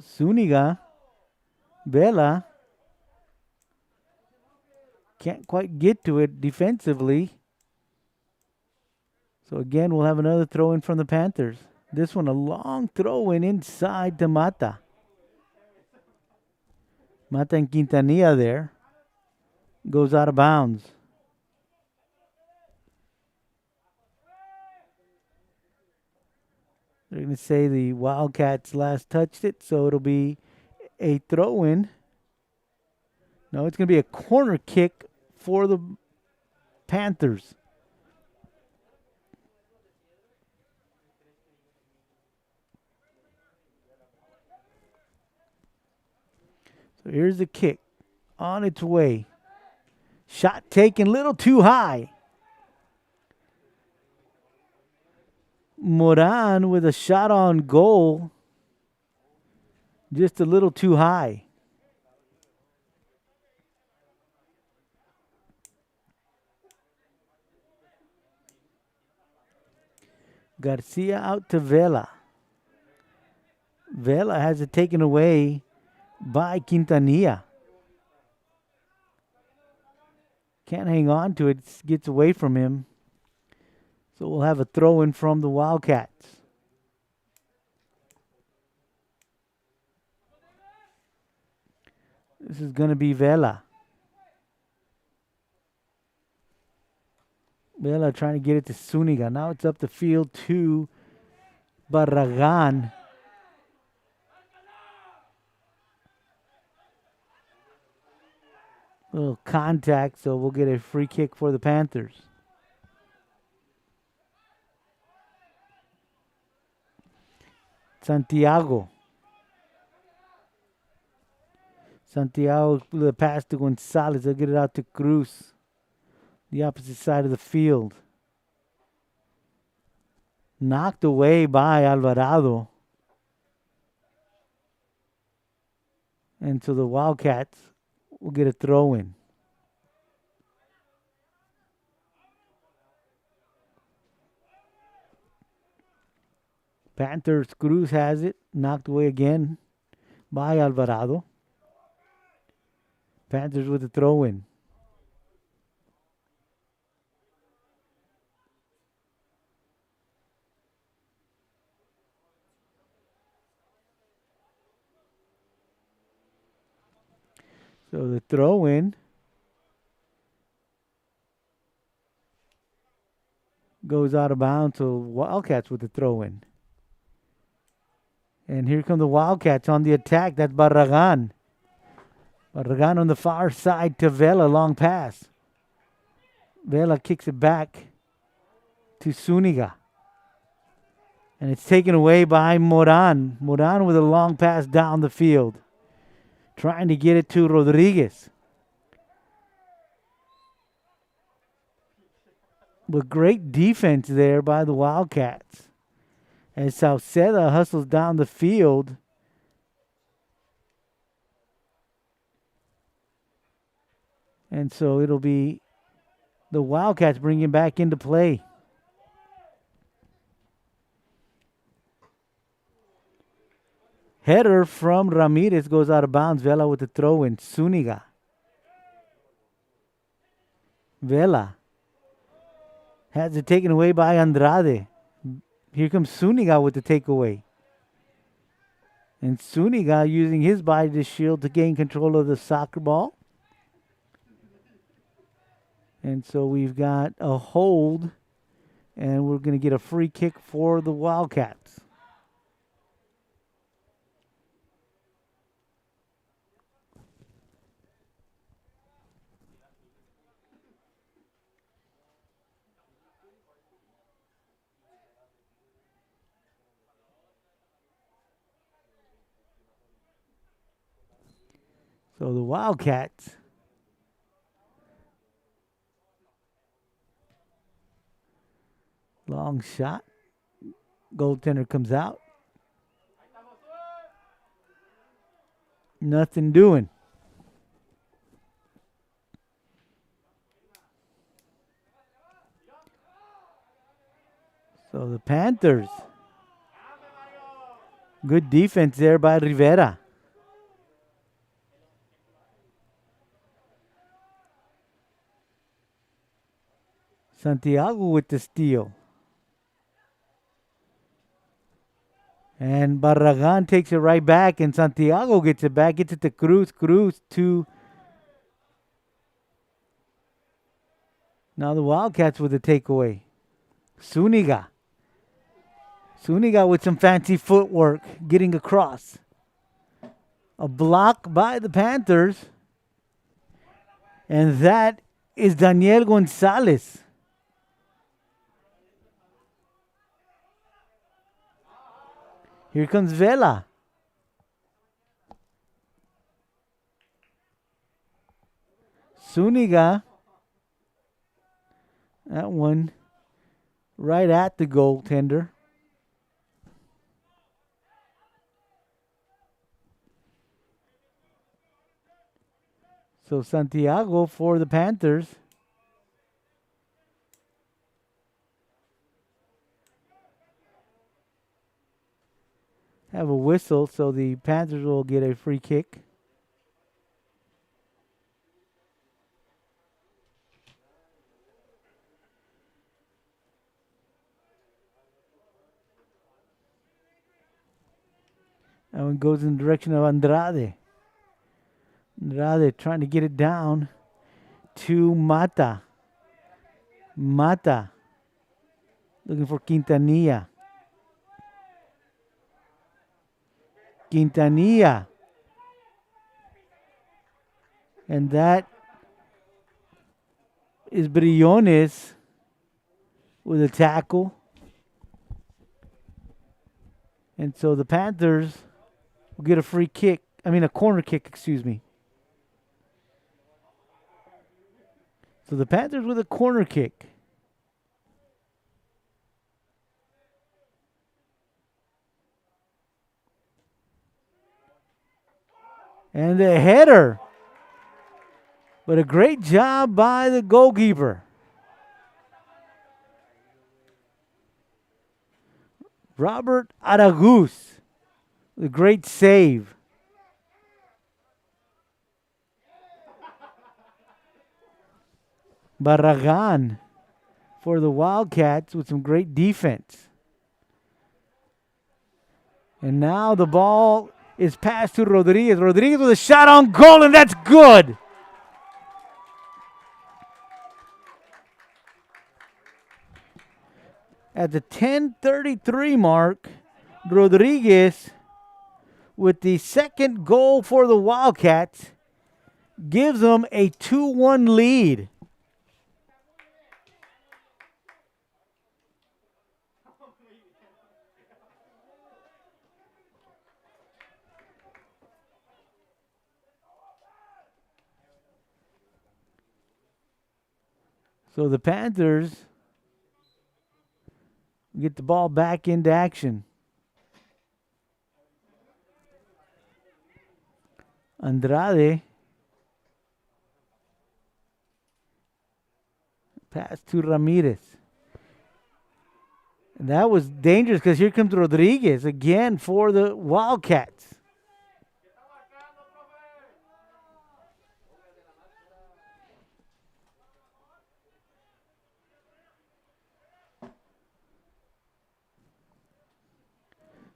Speaker 1: Zuniga. Vela. Can't quite get to it defensively. So again, we'll have another throw in from the Panthers. This one a long throw in inside to Mata. Mata and Quintanilla there. Goes out of bounds. They're going to say the Wildcats last touched it, so it'll be a throw in. No, it's going to be a corner kick for the Panthers. So here's the kick on its way. Shot taken a little too high. Moran with a shot on goal. Just a little too high. Garcia out to Vela. Vela has it taken away by Quintanilla. Can't hang on to it. Gets away from him. So we'll have a throw in from the Wildcats. This is going to be Vela. Vela trying to get it to Zuniga. Now it's up the field to Barragan. Little contact, so we'll get a free kick for the Panthers. Santiago. Santiago with a pass to Gonzalez. They'll get it out to Cruz. The opposite side of the field. Knocked away by Alvarado. And so the Wildcats will get a throw in. Panthers, Cruz has it. Knocked away again by Alvarado. Panthers with a throw in. So the throw in goes out of bounds. So Wildcats with the throw in. And here come the Wildcats on the attack. That's Barragan. Barragan on the far side to Vela. Long pass. Vela kicks it back to Zuniga. And it's taken away by Moran. Moran with a long pass down the field. Trying to get it to Rodriguez. But great defense there by the Wildcats. As Sauceda hustles down the field. And so it'll be the Wildcats bringing back into play. Header from Ramirez goes out of bounds. Vela with the throw in. Zuniga. Vela has it taken away by Andrade. Here comes Zuniga with the takeaway. And Zuniga using his body to shield to gain control of the soccer ball. And so we've got a hold. And we're going to get a free kick for the Wildcats. So the Wildcats long shot. Goaltender comes out. Nothing doing. So the Panthers. Good defense there by Rivera. Santiago with the steal. And Barragan takes it right back, and Santiago gets it back. Gets it to Cruz. Cruz to... Now the Wildcats with the takeaway. Zuniga. Zuniga with some fancy footwork, getting across. A block by the Panthers. And that is Daniel Gonzalez. Here comes Vela. Zuniga. That one right at the goaltender. So Santiago for the Panthers. Have a whistle, so the Panthers will get a free kick. That one goes in the direction of Andrade. Andrade trying to get it down to Mata. Mata looking for Quintanilla. Quintanilla. And that is Briones with a tackle. And so the Panthers will get a free kick. I mean, a corner kick, excuse me. So the Panthers with a corner kick. And the header. But a great job by the goalkeeper. Robert Aragus. The great save. Barragan for the Wildcats with some great defense. And now the ball is passed to Rodriguez. Rodriguez with a shot on goal, and that's good. At the 10:33 mark, Rodriguez with the second goal for the Wildcats gives them a 2-1 lead. So the Panthers get the ball back into action. Andrade. Pass to Ramirez. And that was dangerous because here comes Rodriguez again for the Wildcats.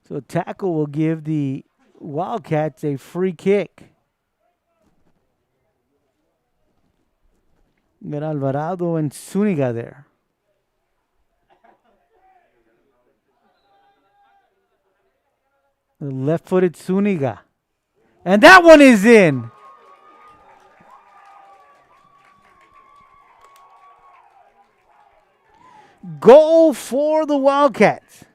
Speaker 1: So tackle will give the Wildcats a free kick. Got Alvarado and Zuniga there. The left-footed Zuniga. And that one is in. Goal for the Wildcats.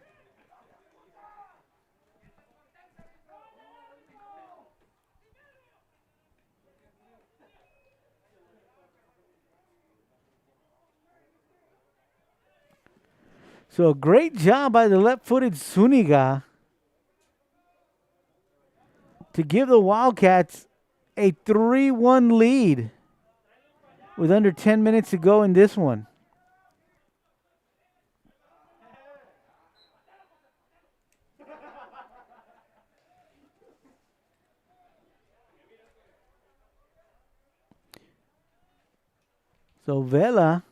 Speaker 1: So a great job by the left-footed Zuniga to give the Wildcats a 3-1 lead with under 10 minutes to go in this one. So Vela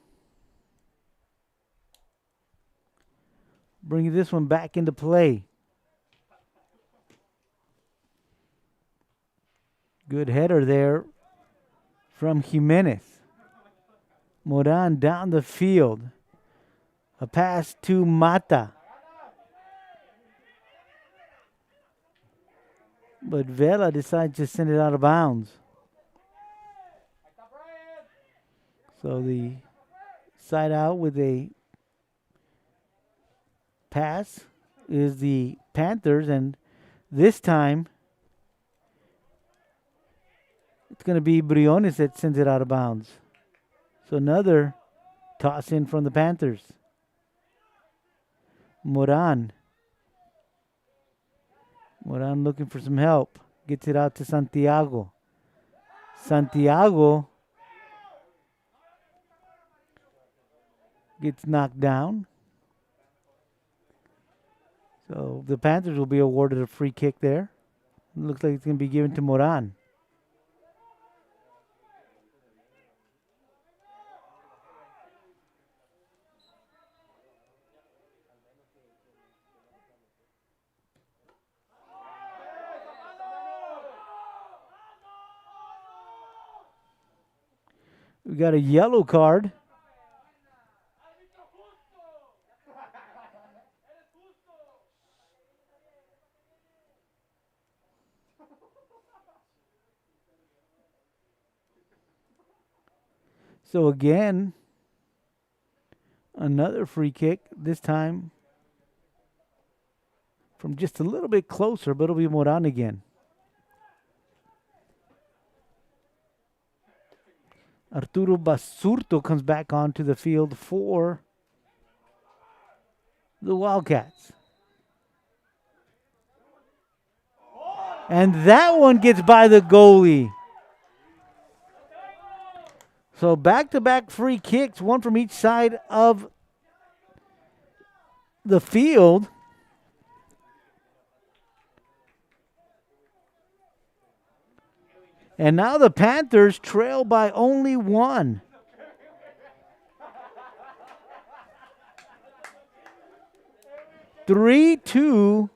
Speaker 1: bringing this one back into play. Good header there from Jimenez. Moran down the field. A pass to Mata. But Vela decides to send it out of bounds. So the side out with a pass is the Panthers, and this time it's going to be Briones that sends it out of bounds. So another toss in from the Panthers. Moran looking for some help. Gets it out to Santiago. Santiago gets knocked down. So the Panthers will be awarded a free kick there. It looks like it's going to be given to Moran. We got a yellow card. So again, another free kick, this time from just a little bit closer, but it'll be Moran again. Arturo Basurto comes back onto the field for the Wildcats. And that one gets by the goalie. So back-to-back free kicks, one from each side of the field. And now the Panthers trail by only one. (3-2).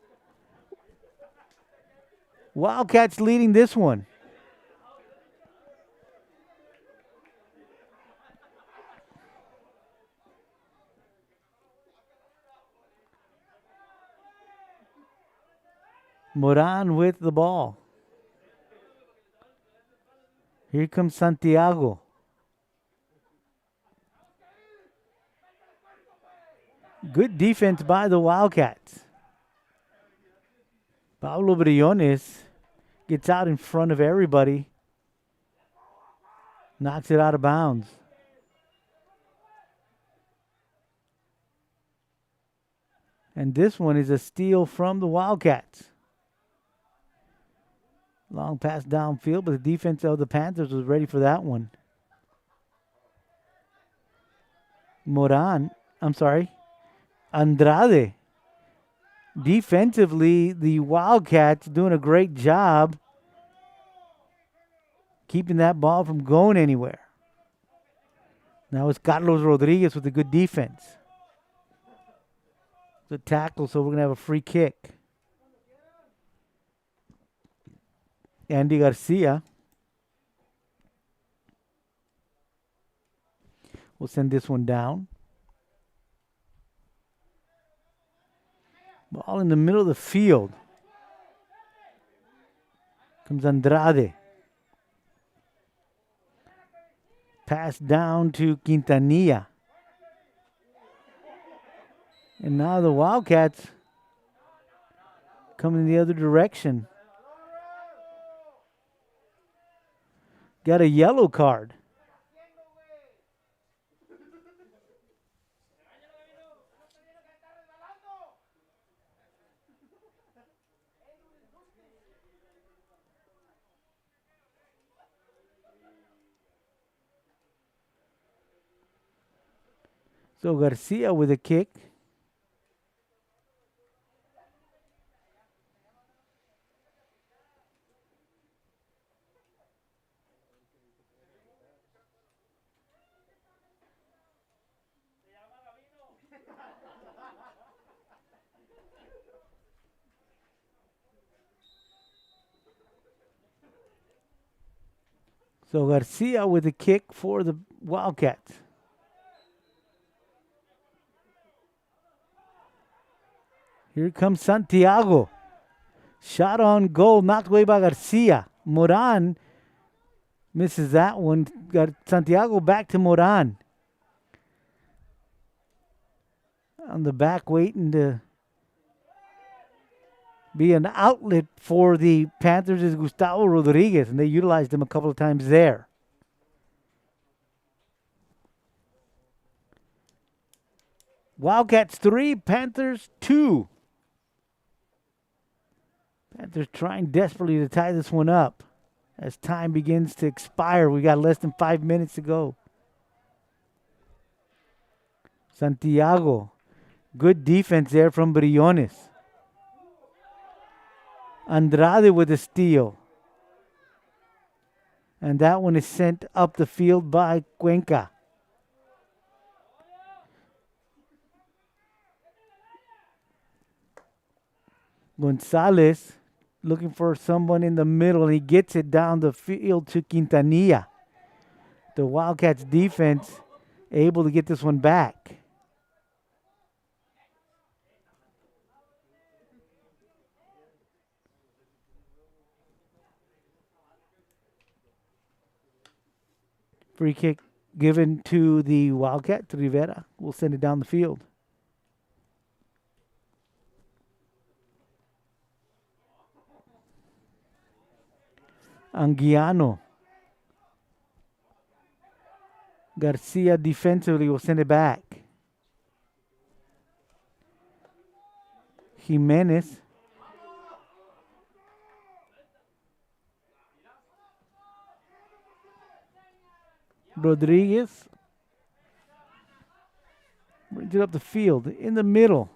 Speaker 1: Wildcats leading this one. Moran with the ball. Here comes Santiago. Good defense by the Wildcats. Pablo Briones gets out in front of everybody. Knocks it out of bounds. And this one is a steal from the Wildcats. Long pass downfield, but the defense of the Panthers was ready for that one. Andrade. Defensively, the Wildcats doing a great job keeping that ball from going anywhere. Now it's Carlos Rodriguez with a good defense. The tackle, so we're going to have a free kick. Andy Garcia will send this one down. Ball in the middle of the field. Comes Andrade. Pass down to Quintanilla. And now the Wildcats coming the other direction. Got a yellow card. So Garcia with a kick. So Garcia with a kick for the Wildcats. Here comes Santiago. Shot on goal, knocked away by Garcia. Moran misses that one. Got Santiago back to Moran. On the back, waiting to be an outlet for the Panthers is Gustavo Rodriguez, and they utilized him a couple of times there. Wildcats 3, Panthers 2. Panthers trying desperately to tie this one up as time begins to expire. We got less than 5 minutes to go. Santiago. Good defense there from Briones. Andrade with a steal. And that one is sent up the field by Cuenca. Gonzalez looking for someone in the middle, and he gets it down the field to Quintanilla. The Wildcats defense able to get this one back. Free kick given to the Wildcats. Rivera will send it down the field. Anguiano. Garcia defensively will send it back. Jimenez. Rodriguez. Brings it up the field. In the middle.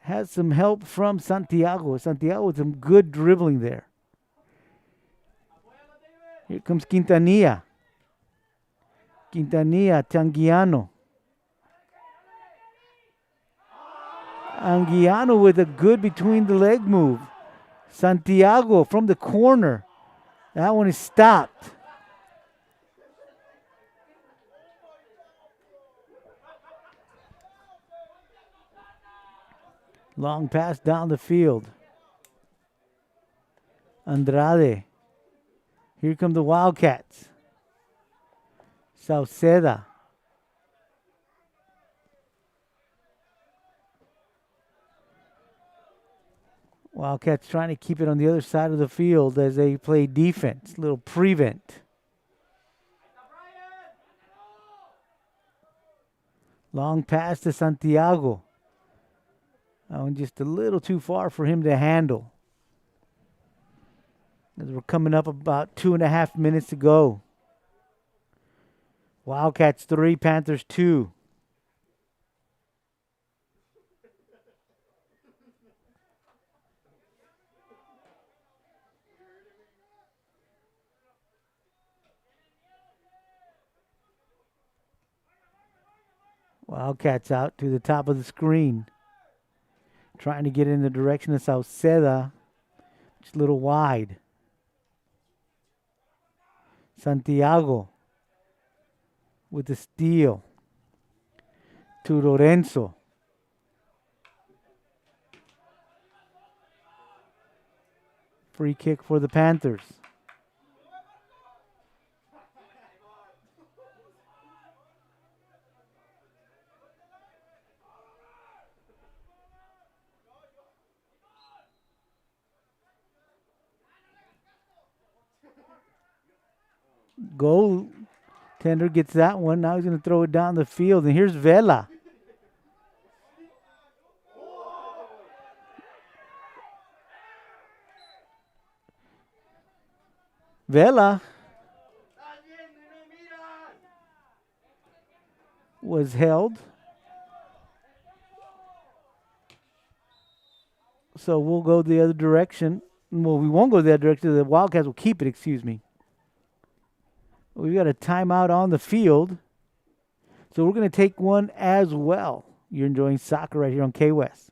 Speaker 1: Has some help from Santiago. Santiago with some good dribbling there. Here comes Quintanilla. Tanguiano. Anguiano with a good between the leg move. Santiago from the corner. That one is stopped. Long pass down the field. Andrade. Here come the Wildcats. Sauceda. Wildcats trying to keep it on the other side of the field as they play defense. Little prevent. Long pass to Santiago. That one just a little too far for him to handle. As we're coming up about 2.5 minutes to go. Wildcats 3, Panthers 2. Wildcats out to the top of the screen. Trying to get in the direction of Sauceda. Just a little wide. Santiago with the steal to Lorenzo. Free kick for the Panthers. Goaltender gets that one. Now he's going to throw it down the field. And here's Vela. Vela was held. So we'll go the other direction. Well, we won't go the other direction. The Wildcats will keep it, excuse me. We've got a timeout on the field. So we're going to take one as well. You're enjoying soccer right here on K-West.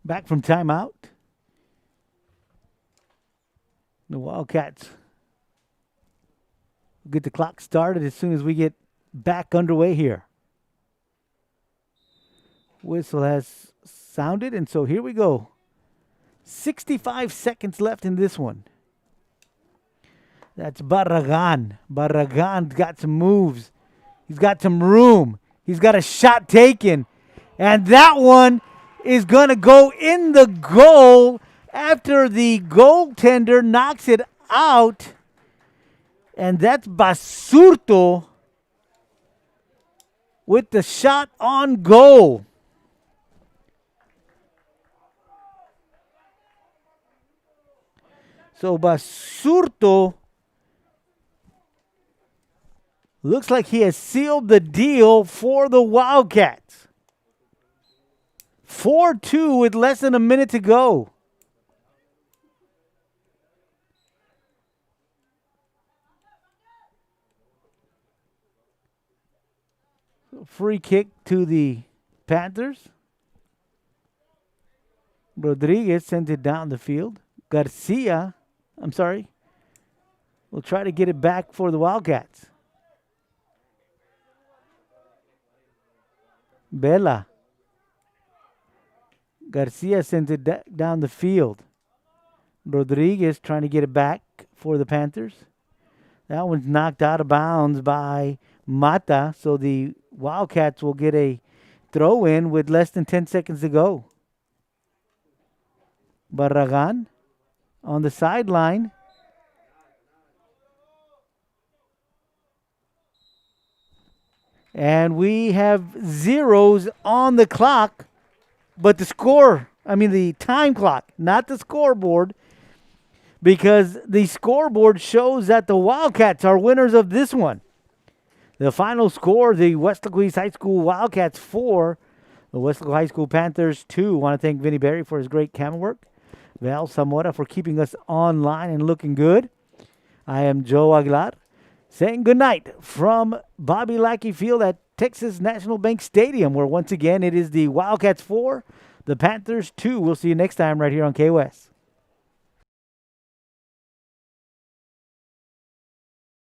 Speaker 1: back from timeout. The Wildcats will get the clock started as soon as we get back underway here. Whistle has sounded, and so here we go. 65 seconds left in this one. That's Barragan. Barragan's got some moves. He's got some room. He's got a shot taken. And that one is going to go in the goal after the goaltender knocks it out. And that's Basurto with the shot on goal. So Basurto looks like he has sealed the deal for the Wildcats. 4-2 with less than a minute to go. Free kick to the Panthers. Rodriguez sends it down the field. Garcia, will try to get it back for the Wildcats. Bella. Garcia sends it down the field. Rodriguez trying to get it back for the Panthers. That one's knocked out of bounds by Mata, so the Wildcats will get a throw in with less than 10 seconds to go. Barragan on the sideline. And we have zeros on the clock, but the time clock, not the scoreboard, because the scoreboard shows that the Wildcats are winners of this one. The final score, the Weslaco East High School Wildcats 4, the Weslaco High School Panthers 2. I want to thank Vinny Berry for his great camera work. Val Zamora for keeping us online and looking good. I am Joe Aguilar saying good night from Bobby Lackey Field at Texas National Bank Stadium, where once again it is the Wildcats 4, the Panthers 2. We'll see you next time right here on KOS.